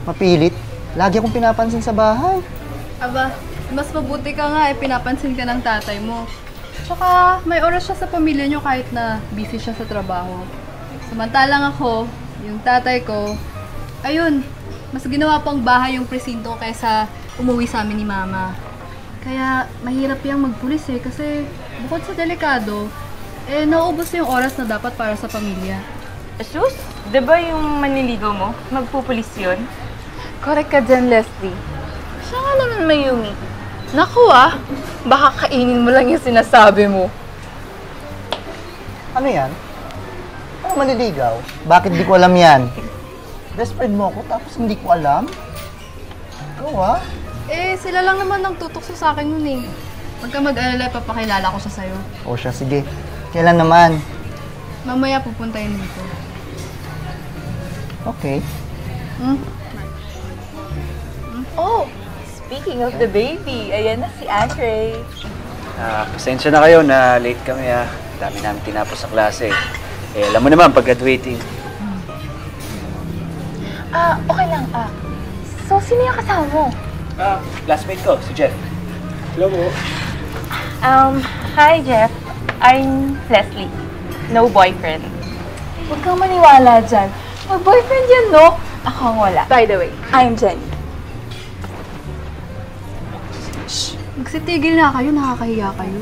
mapilit. Lagi akong pinapansin sa bahay. Aba, mas mabuti ka nga pinapansin ka ng tatay mo. Tsaka may oras siya sa pamilya niyo kahit na busy siya sa trabaho. Samantalang ako, yung tatay ko, ayun, mas ginawa pang bahay yung presinto kaysa umuwi sa amin ni Mama. Kaya mahirap yung magpulis kasi bukod sa delikado, nauubos na yung oras na dapat para sa pamilya. Sus, di ba yung manliligaw mo? Magpupulis yun? Correct ka dyan, Leslie. Siya nga naman, Mayumi. Naku baka kainin mo lang yung sinasabi mo. Ano yan? Ano maniligaw? Bakit di ko alam yan? Best friend mo ako tapos hindi ko alam? Ikaw Eh, sila lang naman ang tutukso sa akin nun eh. Huwag ka mag-alala, papakilala ko siya sa'yo. O siya, sige. Kailan naman? Mamaya pupunta yun dito. Okay. Oh, speaking of the baby, ayan na si Andre. Pasensya na kayo na late kami ha. Dami namin tinapos sa klase. Eh, alam mo naman, pag graduating. Okay lang. So, sino yung kasama mo? Classmate ko, si Jeff. Hello po. Hi Jeff. I'm Leslie. No boyfriend. Huwag kang maniwala dyan. May boyfriend yan, no? Ako ang wala. By the way, I'm Jenny. Magsitigil na kayo, nakakahiya kayo.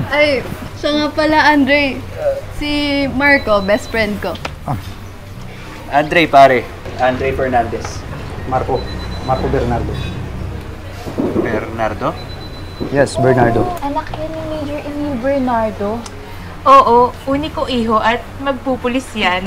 Ay, siya nga pala, Andre. Si Marco, best friend ko. Andre, pare. Andre Fernandez. Marco Bernardo. Bernardo? Yes, Bernardo. Anak yan ni Major Emil Bernardo. Oo, uniko iho at magpupulis yan.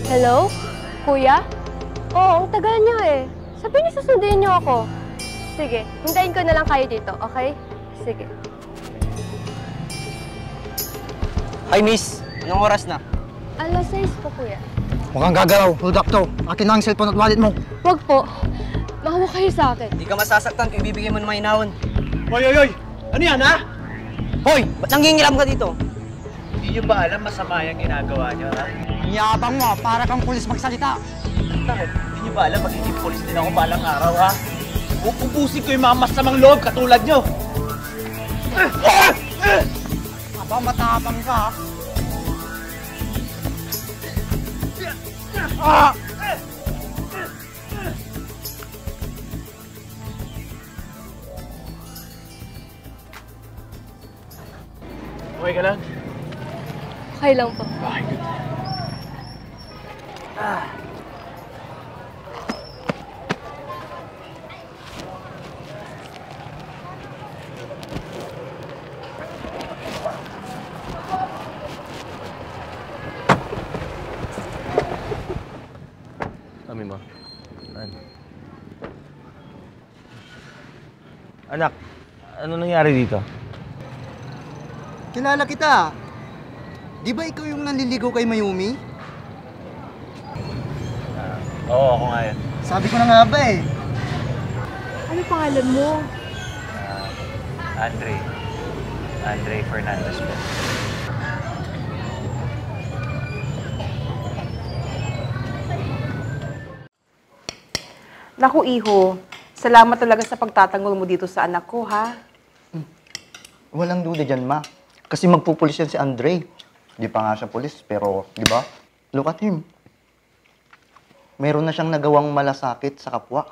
Hello? Kuya? Oo, ang tagal niyo eh. Sabi niyo susundin niyo ako. Sige, hintayin ko na lang kayo dito, okay? Sige. Hi, miss. Anong oras na? Alas 6 po, kuya. Huwag kang gagalaw. Hold up to. Akin na ang cellphone at wallet mo. Wag po. Mahawa kayo sa akin. Hindi ka masasaktan kung ibibigay mo ng mainawon. Hoy! Ano yan, ha? Hoy! Ba't nangingilam ka dito? Hindi nyo ba alam masama yung ginagawa nyo, ha? Yabang mo, para kang pulis magsalita. Bakit? Hindi nyo ba alam magiging polis din ako balang araw, ha? Upusin ko yung mga masamang loob katulad nyo! Aba, matapang ka, ha? Okay ka lang? Okay lang po. Okay, good. Kami mo. Anak, ano nangyari dito? Kilala kita. Di ba ikaw yung nanliligaw kay Mayumi? Oo, ako nga yan. Sabi ko na nga ba eh. Ano pangalan mo? Andre Fernandez po. Naku, Iho. Salamat talaga sa pagtatanggol mo dito sa anak ko, ha? Walang duda dyan, ma. Kasi magpupulis yan si Andre. Di pa nga siya pulis, pero, di ba? Look at him. Meron na siyang nagawang malasakit sa kapwa.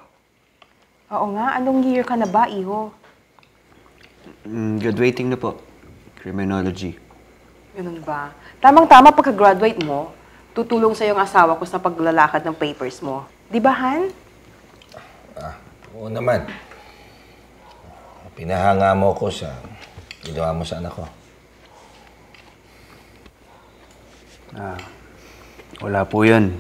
Oo nga. Anong year ka na ba, Iho? Graduating na po. Criminology. Ganun ba? Tamang-tama pagka-graduate mo, tutulong sa yung asawa ko sa paglalakad ng papers mo. Di ba, Han? Oo naman. Pinahanga mo ko sa ginawa mo sa anak ko. Wala po yun.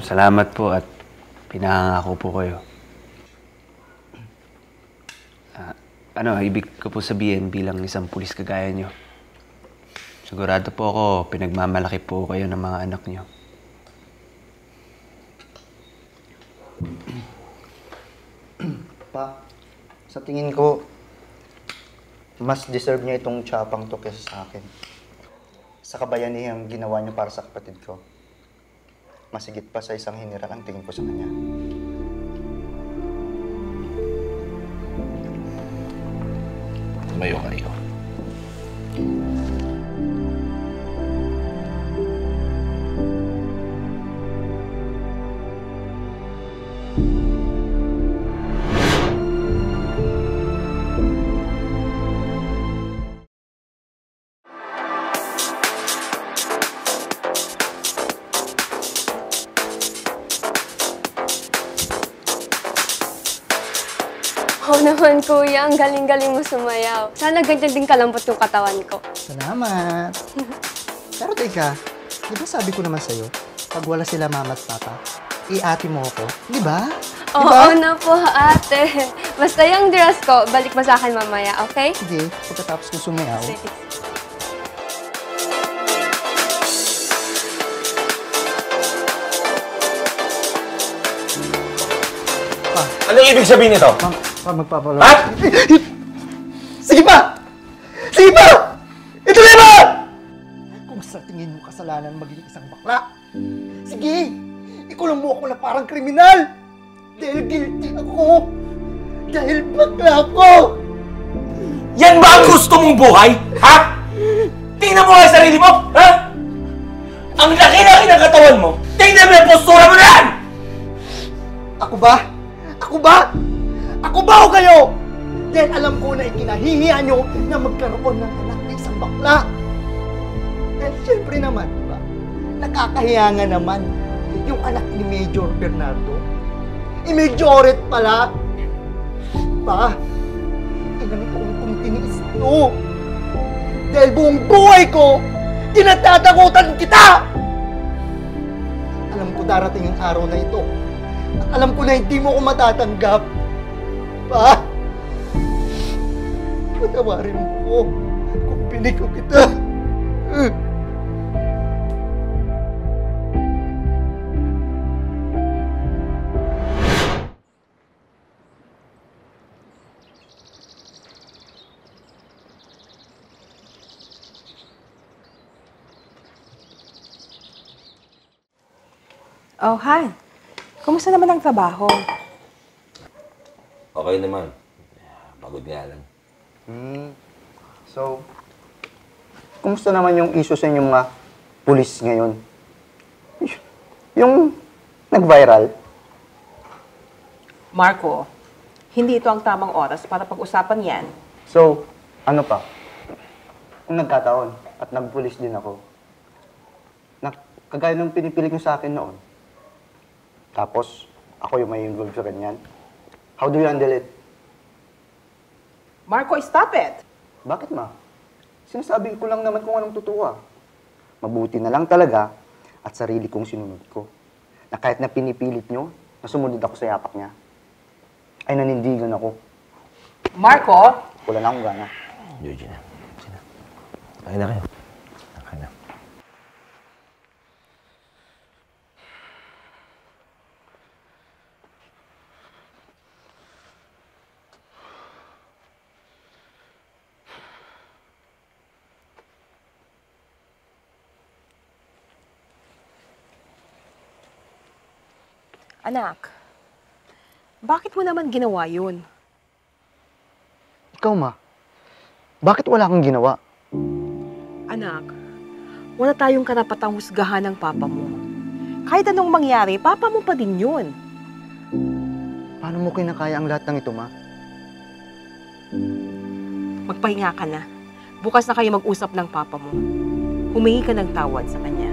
Salamat po at pinahanga ko po kayo. Ibig ko po sabihin bilang isang pulis kagaya nyo. Sigurado po ako, pinagmamalaki po kayo ng mga anak nyo. Pa, sa tingin ko, mas deserve niya itong tsapang to kesa sa akin. Sa kabayanihang ginawa niya para sa kapatid ko. Masigit pa sa isang general ang tingin ko sa kanya. Tumayo kayo. Oo naman, kuya. Ang galing-galing mo sumayaw. Sana ganyan din kalambot yung katawan ko. Salamat. Pero teka, di ba sabi ko naman sa'yo, pag wala sila mama at papa, i-ate mo ako, di ba? Oo na po, ate. Basta yung dress ko, balik mo sa akin mamaya, okay? Sige, pagkatapos ko sumayaw. Anong ibig sabihin nito? Magpapalo. Ha? Sige pa! Sige pa! Ituloy mo! Kung sa tingin mo kasalanan maging isang bakla, sige, ikulong mo ako na parang kriminal! Dahil guilty ako! Dahil bakla ako! Yan ba ang gusto mong buhay? Ha? Tingnan mo ang sarili mo! Ha? Ang laki-laki ng katawan mo! Tingnan mo yung postura mo na yan! Ako ba? Ako ba? Ako ba o kayo? Dahil alam ko na ikinahihiya nyo na magkaroon ng anak na isang bakla. Dahil syempre naman, diba? Nakakahiya nga naman yung anak ni Major Bernardo. I-majoret pala. Pa, ilang taon kong tiniis to. Dahil buong buhay ko, tinatatakutan kita! Alam ko darating ang araw na ito. Alam ko na hindi mo ko matatanggap. Pa, patawarin mo ko kung pinig ko kita. Oh, Han. Kumusta naman ang trabaho? Okay naman. Pagod nga lang. So, kumusta naman yung issue sa inyong mga pulis ngayon? Yung nag-viral? Marco, hindi ito ang tamang oras para pag-usapan yan. So, ano pa? Kung nagkataon at nag-pulis din ako, kagaya ng pinipilit nyo sa akin noon, tapos ako yung may involved sa ganyan, how do you handle it? Marco, stop it! Bakit, ma? Sinasabi ko lang naman kung anong totoo. Mabuti na lang talaga at sarili kong sinunod ko. Na kahit na pinipilit nyo, na sumunod ako sa yapak niya, ay nanindigan ako. Marco? Wala na akong gana. Georgina, sina. Kain na kayo. Kain na. Anak, bakit mo naman ginawa yun? Ikaw, ma. Bakit wala kang ginawa? Anak, wala tayong karapatang husgahan ng papa mo. Kahit anong mangyari, papa mo pa din yun. Paano mo kinakaya ang lahat ng ito, ma? Magpahinga ka na. Bukas na kayo mag-usap ng papa mo. Humingi ka ng tawad sa kanya.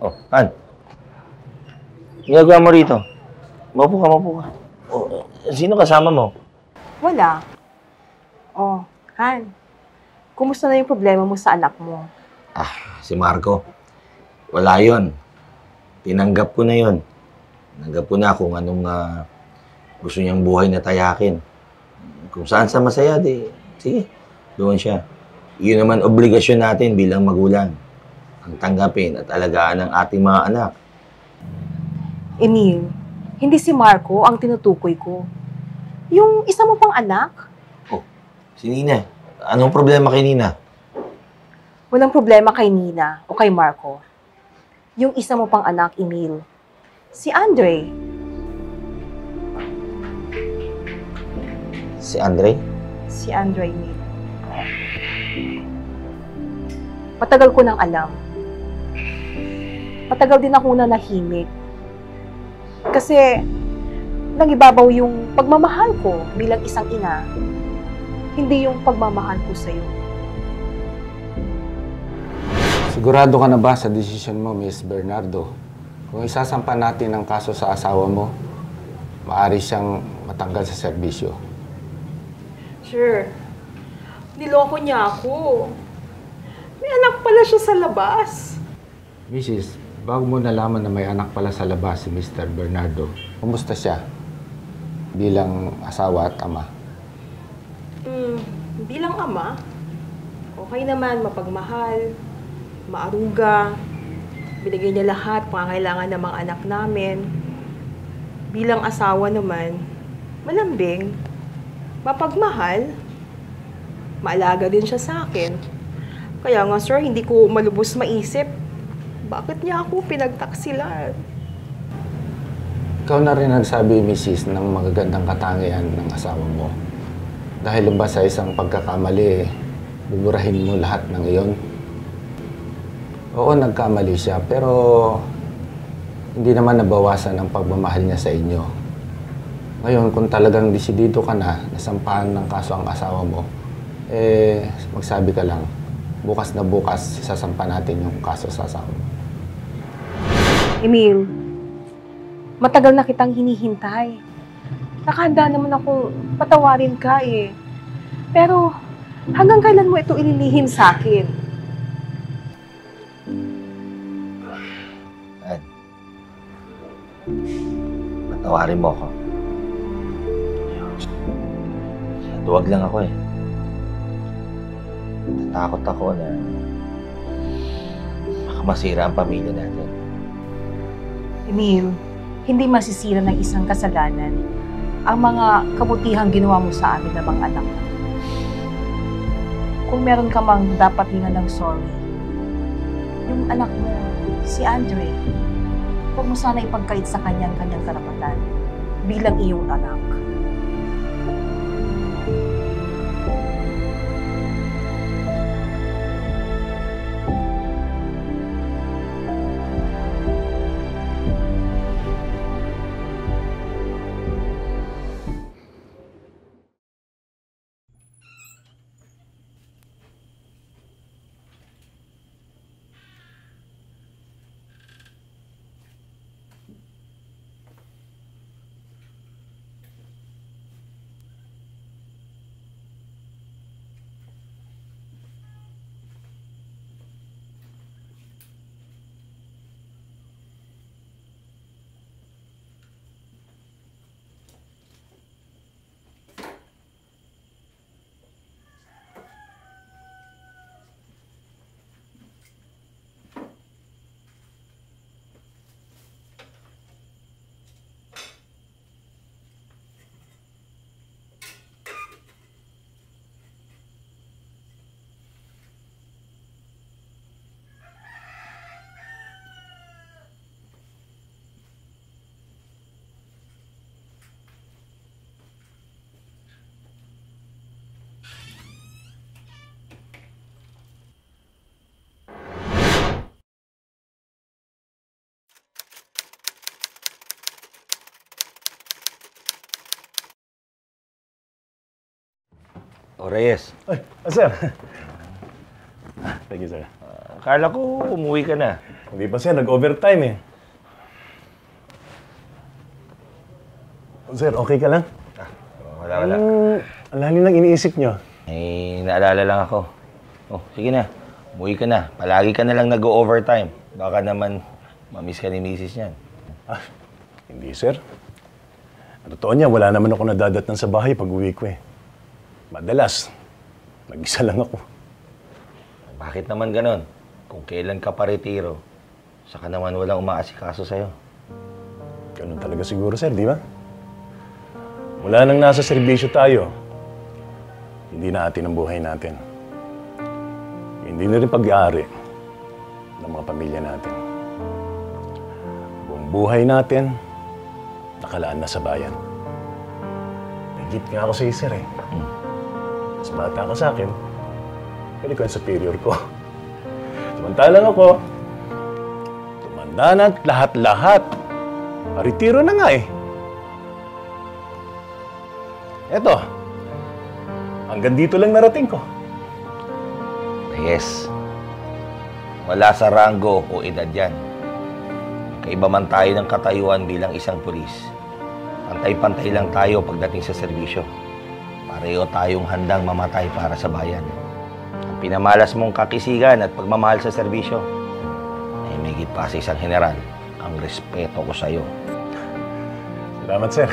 Oh, Han. Ginagawa mo rito. Maupo ka. Oh, sino kasama mo? Wala. Oh, Han. Kumusta na yung problema mo sa anak mo? Si Marco. Wala yon. Tinanggap ko na yon. Tinanggap ko na kung anong gusto niyang buhay na tayakin. Kung saan sa masaya, sige, doon siya. Iyon naman obligasyon natin bilang magulang. Ang tanggapin at alagaan ng ating mga anak. Emil, hindi si Marco ang tinutukoy ko. Yung isa mo pang anak? Si Nina. Anong problema kay Nina? Walang problema kay Nina o kay Marco. Yung isa mo pang anak, Emil. Si Si Andre? si Andre Emil. Matagal ko nang alam. Matagal din ako nanahimik. Kasi nangibabaw yung pagmamahal ko bilang isang ina, hindi yung pagmamahal ko sa'yo. Sigurado ka na ba sa desisyon mo, Miss Bernardo? Kung isasampa natin ang kaso sa asawa mo, maaari siyang matanggal sa serbisyo. Sure. Niloko niya ako. May anak pala siya sa labas. Mrs., bago mo nalaman na may anak pala sa labas si Mr. Bernardo, kumusta siya bilang asawa at ama? Bilang ama, okay naman, mapagmahal, maaruga, binigay niya lahat pangangailangan ng mga anak namin. Bilang asawa naman, malambing, mapagmahal, maalaga din siya sa akin. Kaya nga sir, hindi ko malubos maisip, bakit niya ako pinagtaksilan? Ikaw na rin nagsabi, Mrs., ng magagandang katangian ng asawa mo. Dahil ba sa isang pagkakamali, buburahin mo lahat ng iyon? Oo, nagkamali siya, pero hindi naman nabawasan ang pagmamahal niya sa inyo. Ngayon, kung talagang desidido ka na sampahan ng kaso ang asawa mo, magsabi ka lang, bukas na bukas, sasampa natin yung kaso sa asawa mo. Emil, matagal na kitang hinihintay. Nakahanda naman akong patawarin ka eh. Pero hanggang kailan mo ito ililihim sa akin? Patawarin mo ako. Duwag lang ako eh. Natatakot ako na baka masira ang pamilya natin. Emil, hindi masisira ng isang kasalanan ang mga kabutihang ginawa mo sa amin ng mga anak mo. Kung meron ka mang dapat hingan ng sorry, yung anak mo, si Andre, huwag mo sana ipagkait sa kanyang karapatan bilang iyong anak. O, Reyes. Ay, sir. Thank you, sir. Akala ko umuwi ka na. Hindi pa, sir. Nag-overtime eh. Sir, okay ka lang? Wala. Ang lalim ng iniisip nyo. Naalala lang ako. Oh, sige na. Umuwi ka na. Palagi ka na lang nag-overtime. Baka naman mamiss ka ni misis niyan. Hindi, sir. Ang totoo niya, wala naman ako nadadatnan sa bahay pag uwi ko eh. Madalas, mag-isa lang ako. Bakit naman ganon? Kung kailan ka pa retiro, saka naman walang umaasikaso sa'yo. Ganun talaga siguro, sir, di ba? Mula nang nasa serbisyo tayo, hindi na atin ang buhay natin. Hindi na rin pag-aari ng mga pamilya natin. Buong buhay natin, nakalaan na sa bayan. Nagit nga ako sa sir eh. Mas bata ka sa akin. Pero ikaw ang superior ko. Samantalang ako, tumanda na at lahat-lahat. Paritiro na nga eh. Eto, hanggang dito lang narating ko. Yes. Wala sa ranggo o edad yan. Kaiba man tayo ng katayuan bilang isang pulis. Pantay-pantay lang tayo pagdating sa serbisyo. Pareho tayong handang mamatay para sa bayan. Ang pinamalas mong kakisigan at pagmamahal sa serbisyo ay may higit pa sa isang general ang respeto ko sa iyo. Salamat, sir.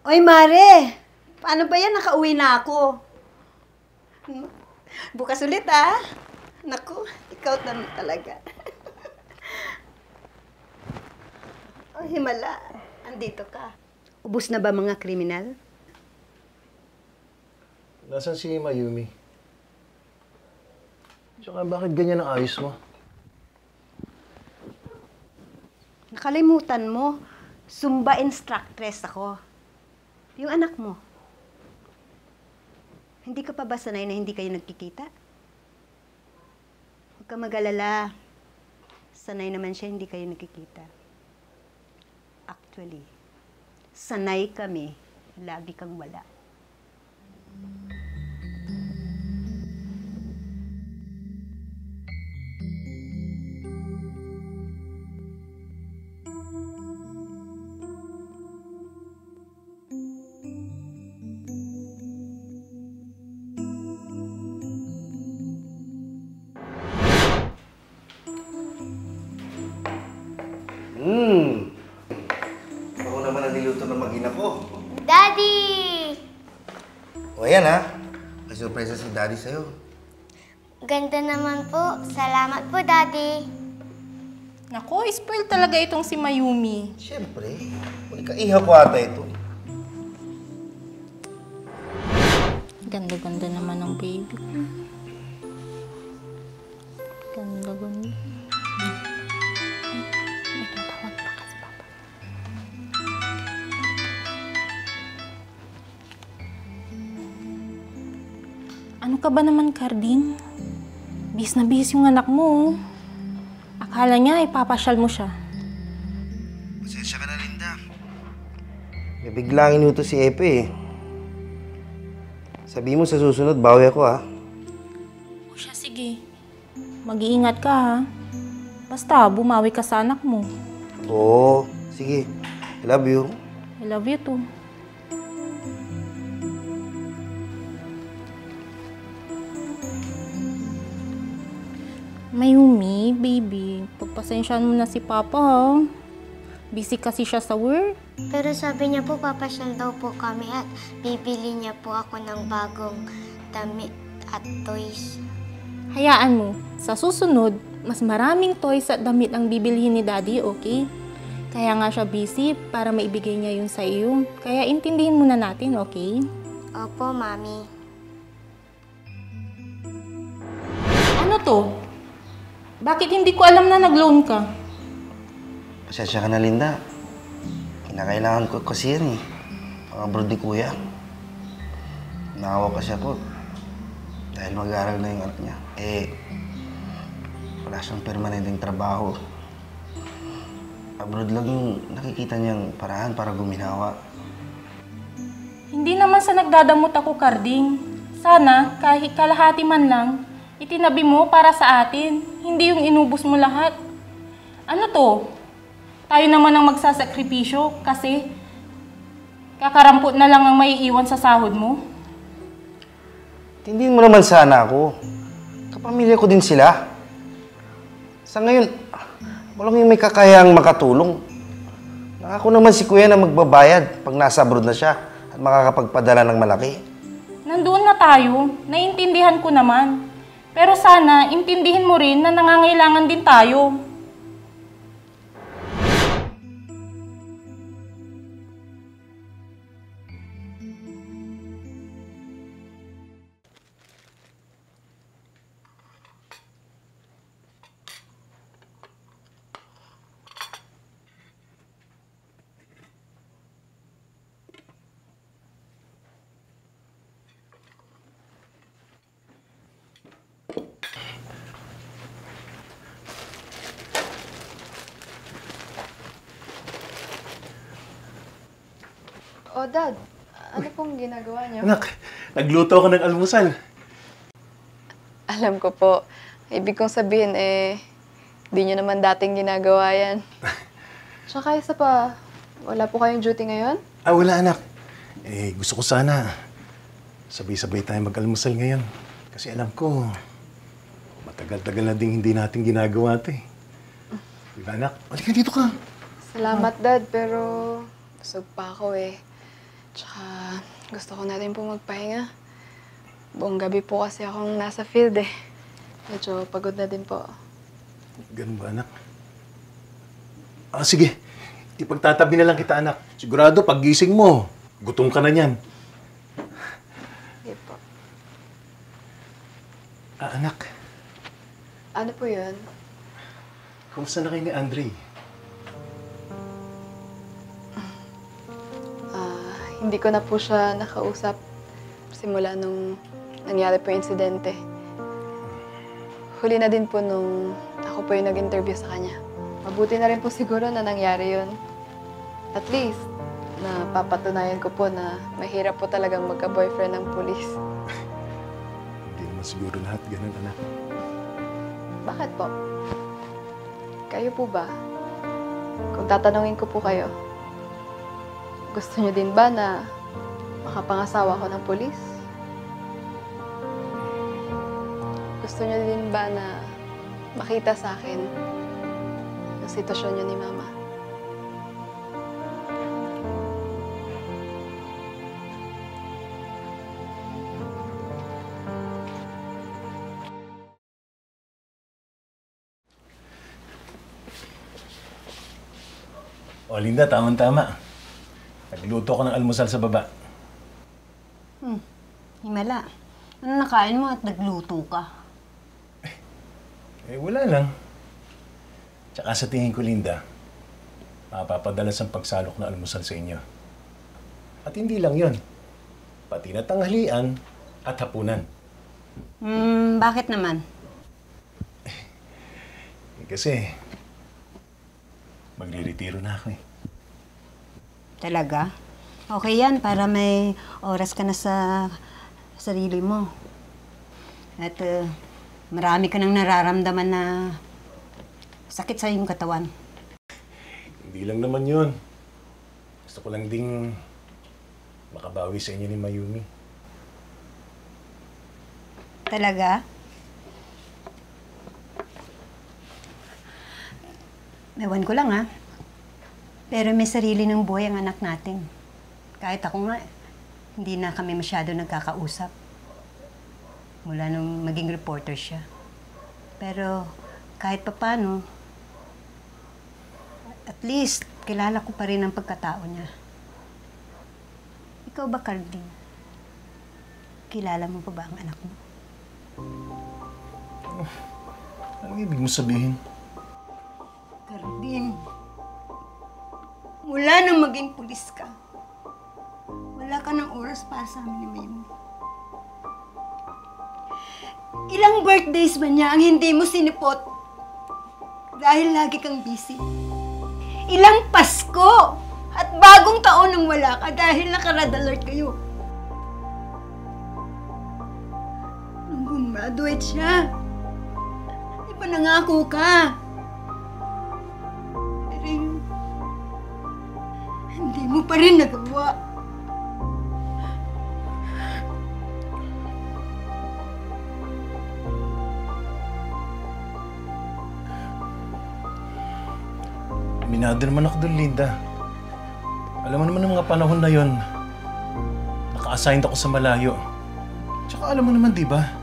Oy, Mare! Paano ba yan? Nakauwi na ako. Bukas ulit, ah. Naku, ikaw naman talaga. Oh, himala. Andito ka. Ubus na ba mga kriminal? Nasaan si Mayumi? Tsaka bakit ganyan ang ayos mo? Nakalimutan mo, Zumba instructress ako. Yung anak mo. Hindi ka pa ba sanay na hindi kayo nagkikita? Huwag ka mag-alala. Sanay naman siya hindi kayo nagkikita. Actually, sanay kami. Lagi kang wala. Ako naman ang niluto ng mag-ina ko. Daddy! O yan ha, may surpresa si Daddy sa'yo. Ganda naman po. Salamat po, Daddy. Naku, spoil talaga itong si Mayumi. Siyempre. Ikaiha ko ata ito. Ganda-ganda naman ng baby. Ganda-ganda. May tatawag pa kasi papa. Ano ka ba naman, Carding? Bis na bis yung anak mo. Akala niya ipapasyal mo siya. Pasensya ka na, Linda. May biglang inuto si Epe eh. Sabi mo sa susunod, bawi ako ha. O siya, sige. Mag-iingat ka ha. Basta, bumawi ka sa anak mo. Oo, sige. I love you. I love you too. Mayumi, baby, pagpasensyaan mo na si Papa ha. Busy kasi siya sa work. Pero sabi niya po, papasyal daw po kami at bibili niya po ako ng bagong damit at toys. Hayaan mo, sa susunod, mas maraming toys at damit ang bibilhin ni Daddy, okay? Kaya nga siya busy para maibigay niya yun sa iyo. Kaya intindihin muna natin, okay? Opo, Mami. Ano to? Bakit hindi ko alam na nag-loan ka? Pasensya ka na, Linda. Kinakailangan ko kasi yan eh. Pang-abroad ni Kuya. Naawa kasi ako. Dahil mag-aaral na yung anak niya. Eh, wala siyang permanenteng trabaho. Abroad lang yung nakikita niyang paraan para guminawa. Hindi naman sa nagdadamot ako, Carding. Sana, kahit kalahati man lang, itinabi mo para sa atin, hindi yung inubos mo lahat. Ano to? Tayo naman ang magsasakripisyo kasi kakarampot na lang ang maiiwan sa sahod mo. Tindihin mo naman sana ako. Kapamilya ko din sila. Sa ngayon, walang yung may kakayang makatulong. Nangako naman si Kuya na magbabayad pag nasa abroad na siya at makakapagpadala ng malaki. Nandoon na tayo, naiintindihan ko naman. Pero sana, intindihin mo rin na nangangailangan din tayo. Oh, Dad. Ano pong ginagawa niyo? Anak, nagluto ako ng almusal. Alam ko po. Ibig kong sabihin, di niyo naman dating ginagawa yan. Tsaka isa pa, wala po kayong duty ngayon? Wala anak. Gusto ko sana sabay-sabay tayo mag-almusal ngayon. Kasi alam ko, matagal-tagal na din hindi natin ginagawa ito eh. Diba anak? Halika dito ka. Salamat, Dad, pero busog pa ako eh. Tsaka gusto ko na rin po magpahinga. Buong gabi po kasi akong nasa field eh. Medyo pagod na din po. Ganun ba anak? Sige. Ipagtatabi na lang kita anak. Sigurado pag gising mo, gutom ka na niyan. Sige po. Anak. Ano po yun? Kumusta na kayo ni Andre? Hindi ko na po siya nakausap simula nung nangyari po yung insidente. Huli na din po nung ako po yung nag-interview sa kanya. Mabuti na rin po siguro na nangyari yun. At least, napapatunayan ko po na mahirap po talagang magka-boyfriend ng pulis. Hindi naman siguro lahat ganun, anak. Bakit po? Kayo po ba? Kung tatanungin ko po kayo, gusto niyo din ba na makapangasawa ko ng pulis? Gusto niyo din ba na makita sa akin yung sitwasyon niyo ni Mama? Linda, tamang-tama. Nagluto ko ng almusal sa baba. Himala. Ano nakain mo at nagluto ka? Wala lang. Tsaka sa tingin ko, Linda, mapapadalas ang pagsalok na almusal sa inyo. At hindi lang yon, pati na tanghalian at hapunan. Bakit naman? Kasi, magre-retiro na ako eh. Talaga? Okay yan, para may oras ka na sa sarili mo. At marami ka nang nararamdaman na sakit sa iyong katawan. Hindi lang naman yun. Gusto ko lang ding makabawi sa inyo ni Mayumi. Talaga? Ewan ko lang ha. Pero may sarili ng buhay ang anak natin. Kahit ako nga, hindi na kami masyado nagkakausap. Mula nung maging reporter siya. Pero kahit papano, at least kilala ko pa rin ang pagkatao niya. Ikaw ba, Carding? Kilala mo pa ba ang anak mo? Anong ibig mo sabihin? Carding, mula nang maging pulis ka, wala ka ng oras para sa amin ni Mayumi. Ilang birthdays ba niya ang hindi mo sinipot dahil lagi kang busy? Ilang Pasko at bagong taon nang wala ka dahil naka-red alert kayo? Graduate siya. Di ba nangako ka? Pero hindi mo pa rin nagawa. Aminado naman ako doon, Linda. Alam mo naman ng mga panahon na yon, naka-assigned ako sa malayo. Tsaka alam mo naman, di ba?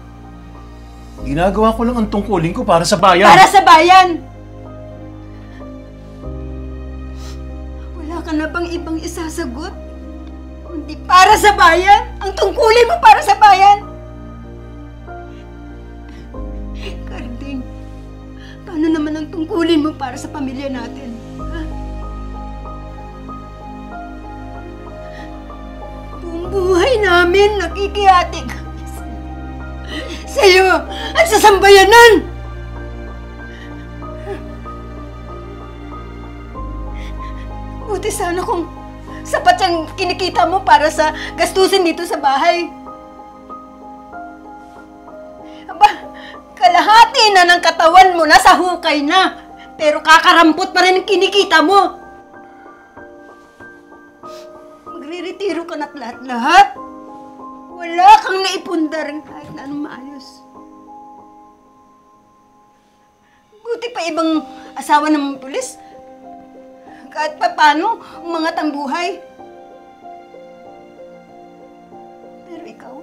Ginagawa ko lang ang tungkulin ko para sa bayan. Para sa bayan! Wala ka na bang ibang isasagot? Kundi para sa bayan? Ang tungkulin mo para sa bayan? Carding, paano naman ang tungkulin mo para sa pamilya natin? Ha? Buong buhay namin nakikihati kami sa'yo at sa sambayanan! Buti sana kung sapat yung kinikita mo para sa gastusin dito sa bahay. Aba, kalahati na ng katawan mo, nasa hukay na. Pero kakarampot pa rin ang kinikita mo. Magre-retiro ka na't lahat-lahat. Wala kang naipunda rin kahit na anong maayos. Buti pa ibang asawa ng pulis. Kahit pa paano, umangat ang buhay. Pero ikaw,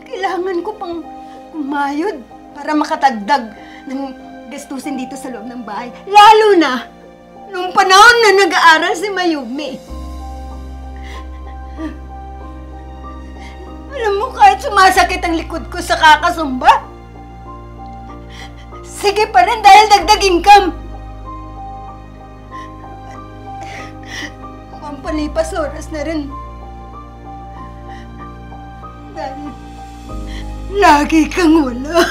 kailangan ko pang kumayod para makatagdag ng gastusin dito sa loob ng bahay. Lalo na, nung panahon na nag-aaral si Mayumi. Alam mo, kahit sumasakit ang likod ko sa kakasumba, sige pa rin dahil dagdag income. Pampalipas oras na rin. Dahil lagi kang wala.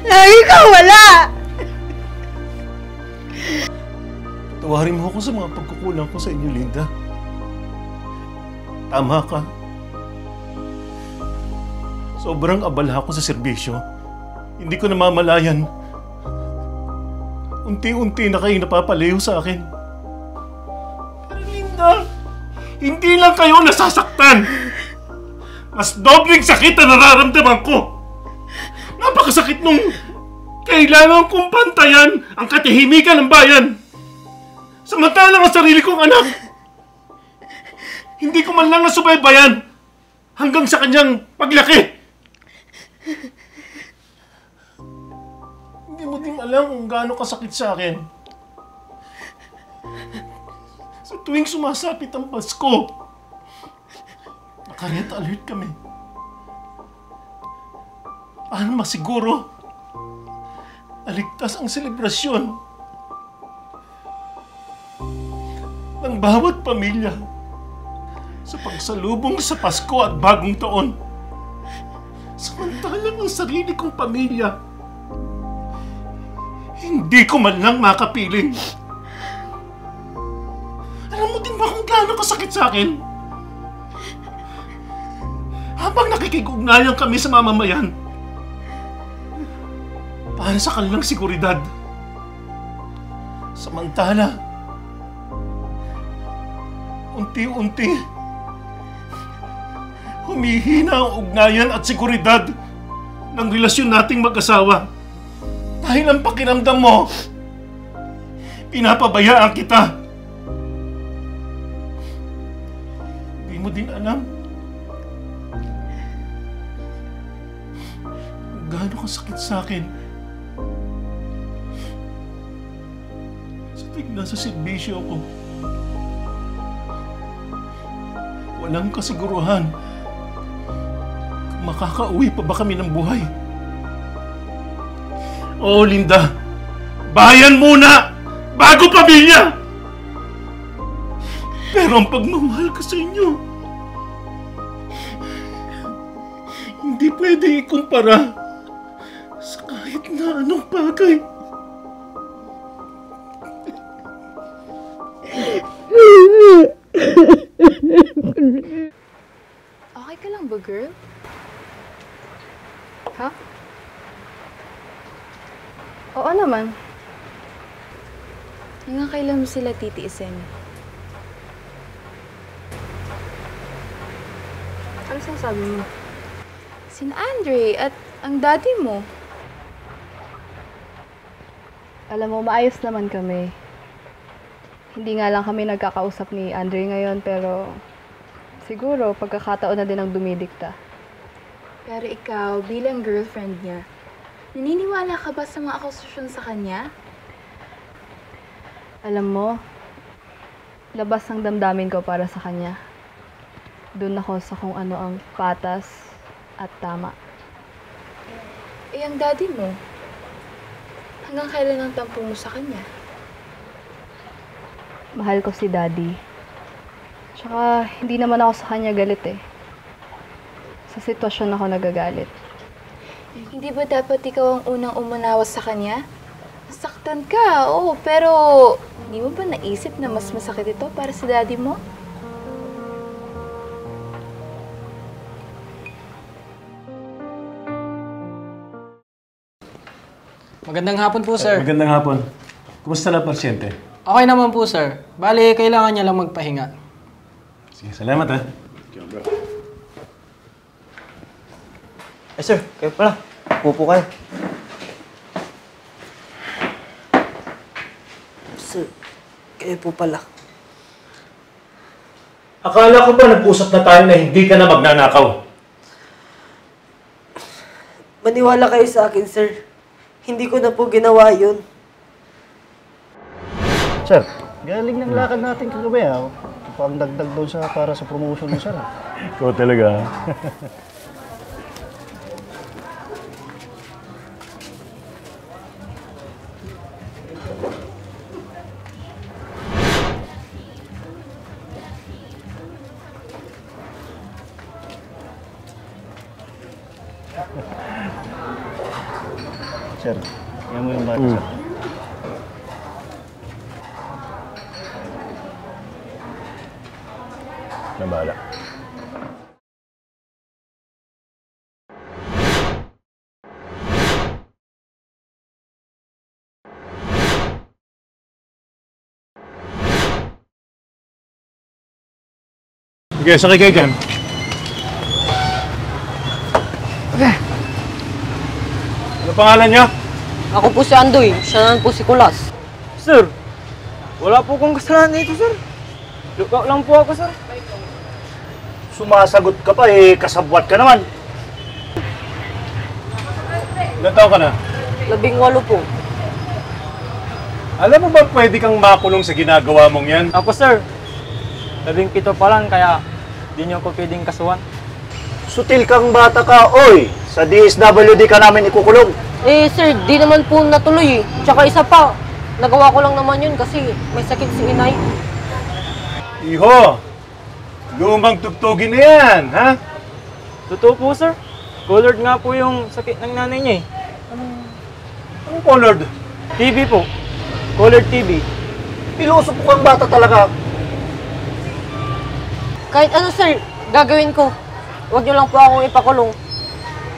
Lagi kang wala! Tawarin mo ako sa mga pagkukulang ko sa inyo, Linda. Tama ka. Sobrang abala ako sa serbisyo. Hindi ko namamalayan. Unti-unti na kayo napapalayo sa akin. Pero Linda, hindi lang kayo nasasaktan. Mas dobleng sakit ang nararamdaman ko. Napakasakit nung kailangan kong pantayan ang katahimikan ng bayan. Samantalang ang sarili kong anak, hindi ko man lang nasubaybayan hanggang sa kanyang paglaki. Hindi mo din alam kung gaano kasakit sa akin. Sa tuwing sumasapit ang Pasko, naka-red alert kami. Paano masiguro aligtas ang selebrasyon ng bawat pamilya sa pagsalubong sa Pasko at Bagong Taon. Samantalang ang sarili kong pamilya, hindi ko man lang makapiling. Alam mo din ba kung gaano kasakit sa akin? Habang nakikig-ugnayan kami sa mamamayan, para sa kanilang seguridad. Samantala, unti-unti, humihina ang ugnayan at seguridad ng relasyon nating mag-asawa. Dahil ang pakiramdam mo, pinapabayaan kita. Hindi mo din alam kung gaano kasakit sa akin. Sa tignan sa serbisyo ko, walang kasiguruhan kung makakauwi pa ba kami ng buhay. Oo, Linda. Bayan muna! Bago pamilya! Pero ang pagmamahal ko sa inyo, hindi pwede ikumpara sa kahit na anong bagay. ba, girl? Ha? Oo naman. Hanggang kailan mo sila titiisin? Ano sinasabi mo? Sina Andre at ang daddy mo. Alam mo, maayos naman kami. Hindi nga lang kami nagkakausap ni Andre ngayon, pero siguro pagkakataon na din ang dumidikta. Pero ikaw, bilang girlfriend niya, naniniwala ka ba sa mga akusasyon sa kanya? Alam mo, labas ang damdamin ko para sa kanya. Doon ako sa kung ano ang patas at tama. Eh, ang daddy mo, hanggang kailan ang tampo mo sa kanya? Mahal ko si Daddy. Tsaka, hindi naman ako sa kanya galit eh. Sa sitwasyon ako nagagalit. Hindi ba dapat ikaw ang unang umunawas sa kanya? Nasaktan ka, oo, pero hindi mo ba naisip na mas masakit ito para sa daddy mo? Magandang hapon po, sir. Magandang hapon. Kumusta na pasyente? Okay naman po, sir. Bale, kailangan niya lang magpahinga. Sige, salamat ha. Sir, kayo pala. Pupo kayo. Sir, kayo po pala. Akala ko ba nag-usap na tayo na hindi ka na magnanakaw? Maniwala kayo sa akin, sir. Hindi ko na po ginawa yun. Sir, galing ng lakad natin kagabi ha. Pang dagdag doon para sa promotion mo, sir. Ikaw talaga. Sir, yan mo yung bata, sir. Nabala. Sige, sakay kayo dyan. Okay. Ano pangalan niya? Ako po si Andoy. Siya naman po si Kulas. Sir, wala po kong kasalanan dito, sir. Lookout lang po ako, sir. Sumasagot ka pa kasabwat ka naman. Ilan taon ka na? 18 po. Alam mo ba pwede kang makulong sa ginagawa mong yan? Ako, sir. 17 pa lang, kaya di niyo ko pwedeng kasuhan. Sutil kang bata ka, oy! Sa DSWD ka namin ikukulong. Eh, sir, di naman po natuloy eh. Tsaka isa pa, nagawa ko lang naman yun kasi may sakit si inay. Iho! Lumang tugtugin na yan, ha? Totoo po, sir. Colored nga po yung sakit ng nanay niya eh. Anong colored? TB po. Colored TB. Piloso po kang bata talaga. Kahit ano, sir, gagawin ko. Huwag niyo lang po akong ipakulong.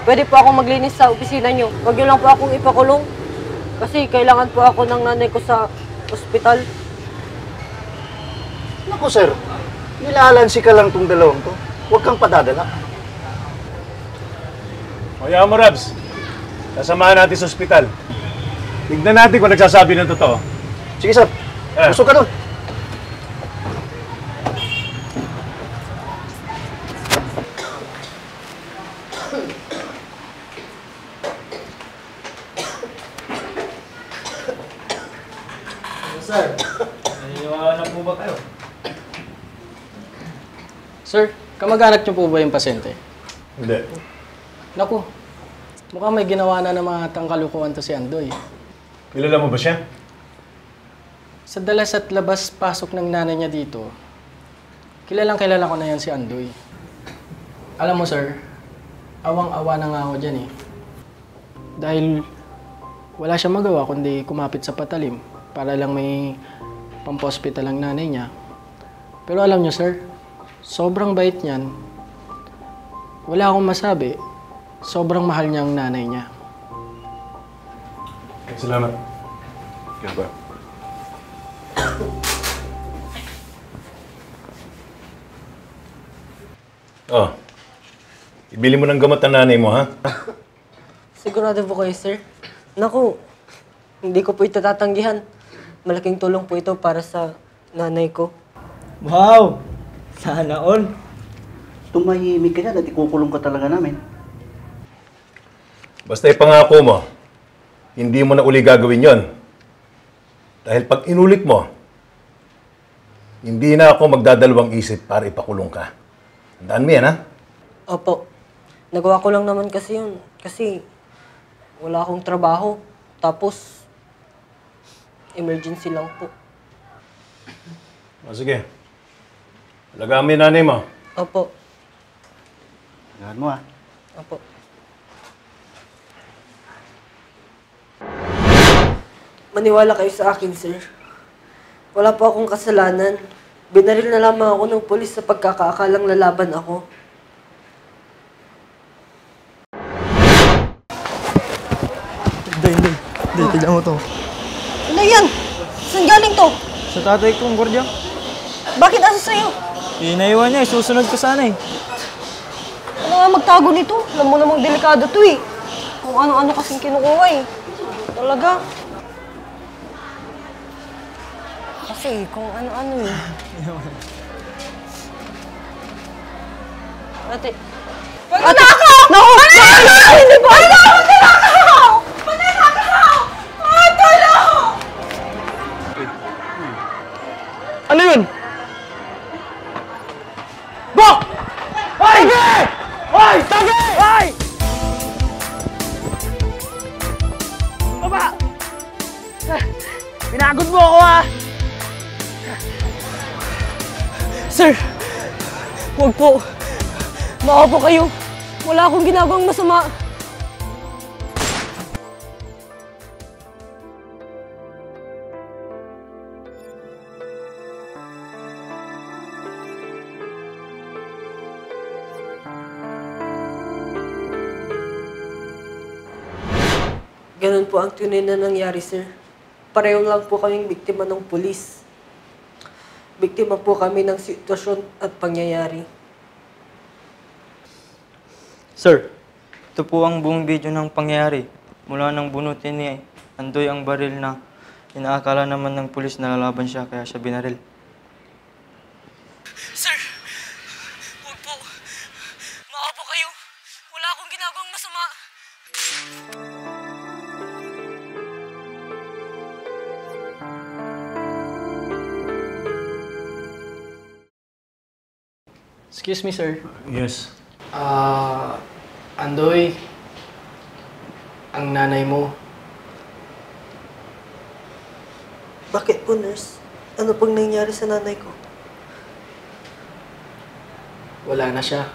Pwede po akong maglinis sa opisina niyo. Huwag niyo lang po akong ipakulong. Kasi kailangan po ako ng nanay ko sa ospital. Naku, sir. Nilalansi ka lang tong dalawang to. Huwag kang padadala. Kaya mo, Rabs. Sasamahan natin sa ospital. Tignan natin kung nagsasabi ng totoo. Sige, sir. Busog ka doon. Sir, naniniwala na po ba kayo? Sir, kamag-anak niyo po ba yung pasyente? Hindi. Naku, mukhang may ginawa na ng mga tangkalukuhan to si Andoy. Kilala mo ba siya? Sa dalas at labas-pasok ng nanay niya dito, kilalang kilala ko na yan si Andoy. Alam mo, sir, awang-awa na nga ako dyan eh. Dahil wala siyang magawa kundi kumapit sa patalim para lang may pampa-hospital ang nanay niya. Pero alam niyo, sir, sobrang bait niyan. Wala akong masabi. Sobrang mahal niya ang nanay niya. Salamat. Kaya ba? Oh, ibili mo ng gamot ang nanay mo, ha? Sigurado po kayo, sir? Naku, hindi ko po ito tatanggihan. Malaking tulong po ito para sa nanay ko. Wow! Sana all. Tumahimik ka dyan at ikukulong ka talaga namin. Basta ipangako mo, hindi mo na uli gagawin yon. Dahil pag inulit mo, hindi na ako magdadalawang isip para ipakulong ka. Tandaan mo yan, ha? Opo. Nagawa ko lang naman kasi yun. Kasi wala akong trabaho. Tapos, emergency lang po. O sige. Alagaan mo yung nanay mo. Opo. Alagaan mo, ha? Opo. Maniwala kayo sa akin, sir. Wala po akong kasalanan. Binaril na lamang ako ng pulis sa pagkakaakalang lalaban ako. Hindi. Tignan mo to. Ano yan? Saan galing to? Sa tatay kong gwardiya. Bakit asa sa'yo? Inaiwan niya, susunod ko sana eh. Ano nga magtago nito? Alam mo namang delikado to eh. Kung ano-ano kasing kinukuha eh. Talaga. Kasi kung ano-ano eh. Ate. Mananakaw! Naku! Mananakaw! Hindi po! Mananakaw! Mananakaw! Ay, tulong! Ano yun? Bok! Hoy! Tage! Hoy! Tage! Hoy! Baba! Pinagod mo ako, ha? Sir! Huwag po. Maawa po kayo. Wala akong ginagawang masama. Ganun po ang tunay na nangyari, sir. Pareho lang po kaming biktima ng pulis. Biktima po kami ng sitwasyon at pangyayari. Sir, ito po ang buong video ng pangyayari. Mula nang bunutin ni Andoy ang baril na inaakala naman ng pulis na lalaban siya kaya siya binaril. Sir, huwag po. Maawa po kayo. Wala akong ginagawang masama. Excuse me, sir. Yes. Andoy, ang nanay mo. Bakit po, nurse? Ano pang nangyari sa nanay ko? Wala na siya.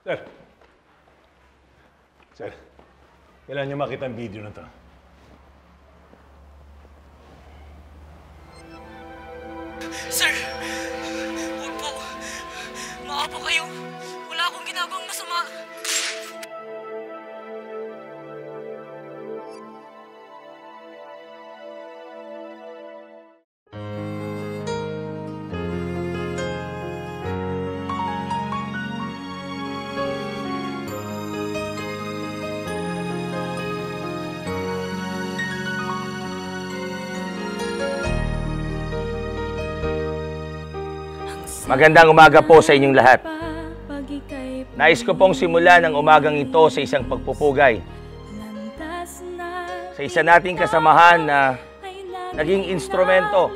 Sir. Sir, kailangan niyo makita ang video na to. Sir, huwag po. Maawa po kayo. Wala akong ginagawang masama. Magandang umaga po sa inyong lahat. Nais ko pong simulan ang umagang ito sa isang pagpupugay. sa isa nating kasamahan na naging instrumento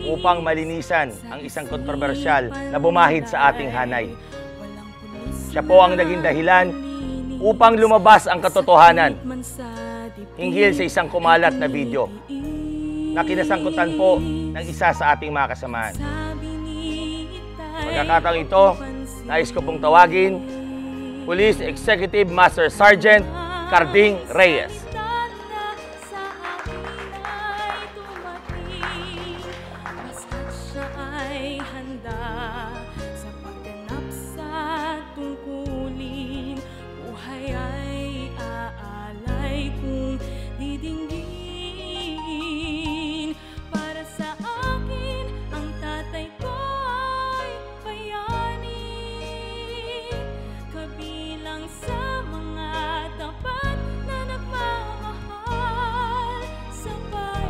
upang malinisan ang isang kontrobersyal na bumahid sa ating hanay. Siya po ang naging dahilan upang lumabas ang katotohanan hinggil sa isang kumalat na video na kinasangkutan po ng isa sa ating mga kasamahan. Pagkakataong ito, nais ko pong tawagin Police Executive Master Sergeant Carding Reyes.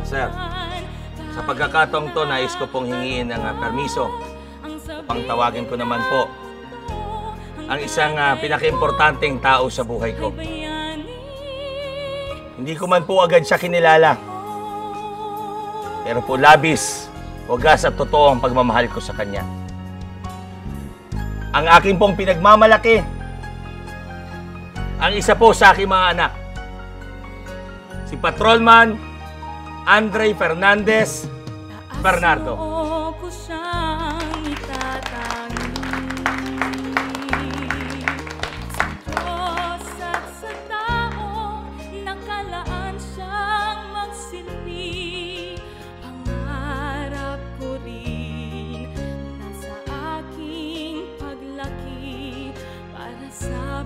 Sir, sa pagkakataong to, nais ko pong hingiin ng permiso upang tawagin ko naman po ang isang pinaka-importanteng tao sa buhay ko. Hindi ko man po agad siya kinilala, pero po labis, wagas at totoo ang pagmamahal ko sa kanya. Ang akin pong pinagmamalaki, ang isa po sa aking mga anak, si Patrolman Andre Fernandez Bernardo.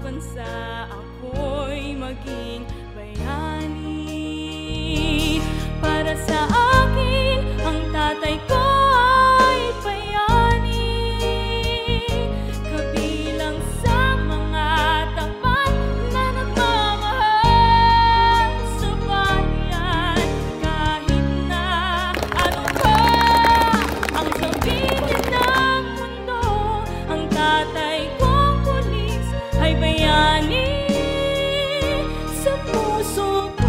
Bansa ako'y maging bayani. Para sa akin, ang tatay ko ay bayani. Kabilang sa mga tapat na nagmamahal sa bayan. Kahit na ano pa ang sabihin ng mundo, ang tatay kong pulis ay bayani sa puso ko.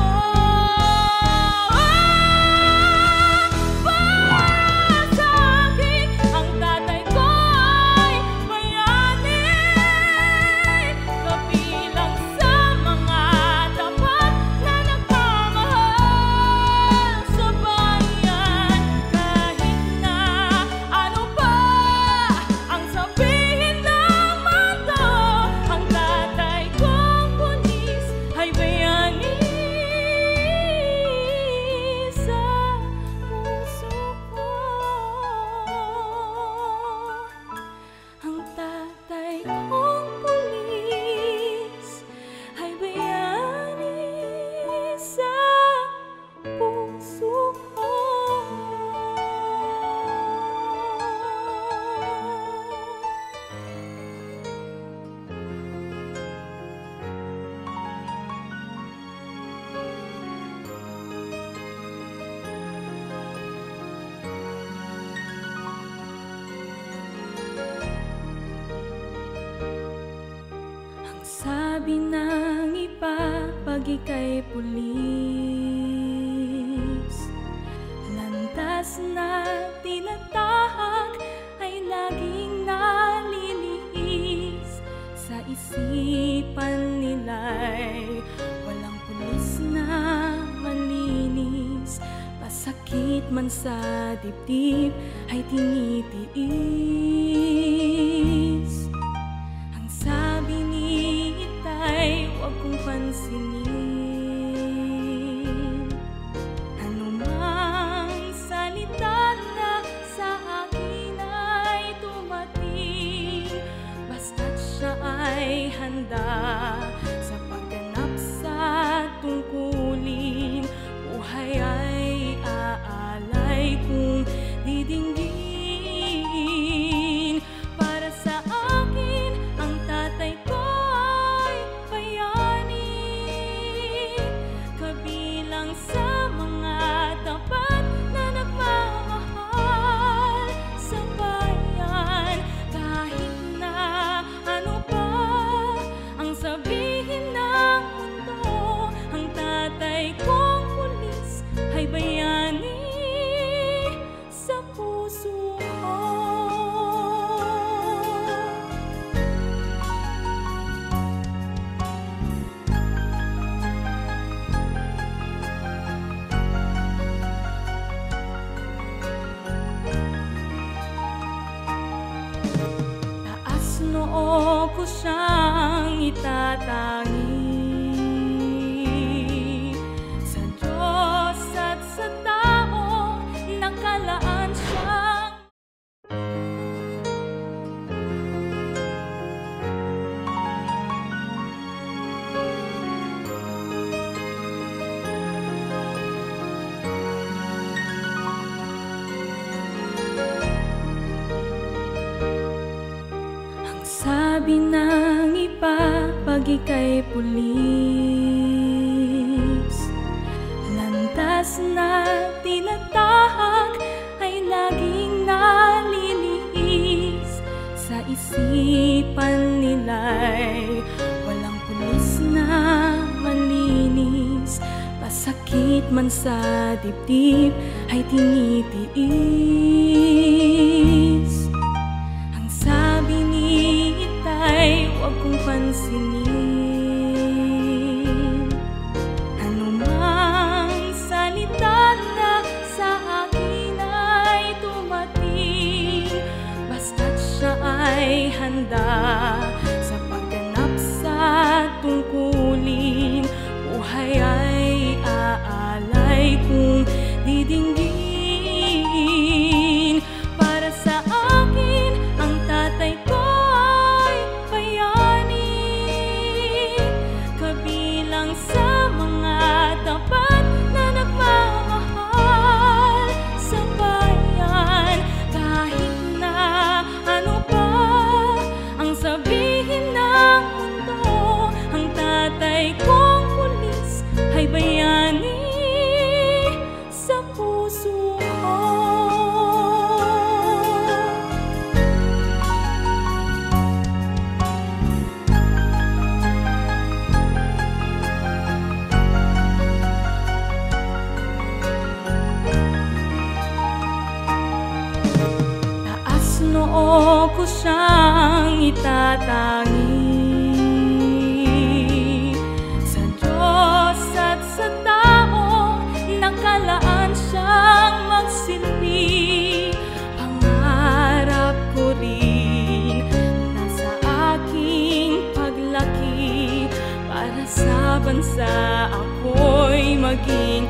Para sa akin, ang tatay ko ay bayani. Kabilang sa mga tapat na nagmamahal sa bayan. Kahit na ano pa ang sabihin ng mundo, ang tatay kong pulis ay bayani sa puso ko. Ang tatay kong pulis ay bayani sa puso ko. Ang sabi ng iba, pag ika'y pulis, landas na tinatahak ay laging nalilihis. Sa isipan nila'y walang pulis na malinis. Pasakit man sa dibdib ay tinitiis. Ang sabi ni Itay, huwag kong pansinin. Anumang salita na sa akin ay tumating, basta't siya ay handa sa pagganap sa tungkulin. Buhay ay aalay kung didinggin. Para sa akin, ang tatay ko ay bayani. Kabilang sa mga tapat na nagmamahal sa bayan. Kahit na ano pa ang sabihin noo ko siyang itatangi. Sa Diyos at sa tao, nakalaan siyang sabi ng iba, pag ika'y pulis, landas na tinatahak ay laging nalilihis. Sa isipan nila'y walang pulis na malinis. Pasakit man sa dibdib ay tinitiis. Ang sabi ni Itay, huwag kong pansinin. Anumang salita na sa akin ay dumating, basta't siya ay handa sa pagganap sa tungkulin. Buhay ay aalay kung didinggin. Para sa akin, ang tatay ko ay bayani, kabilang sa mga tapat na nagmamahal sa bayan. Kahit na ano pa ang sabihin ng mundo, ang tatay kong pulis ay bayani sa puso ko. Taas noo ko siyang itatangi. Sa Diyos at sa tao, nakalaan siyang magsilbi. Pangarap ko rin na sa aking paglaki, para sa bansa ako'y maging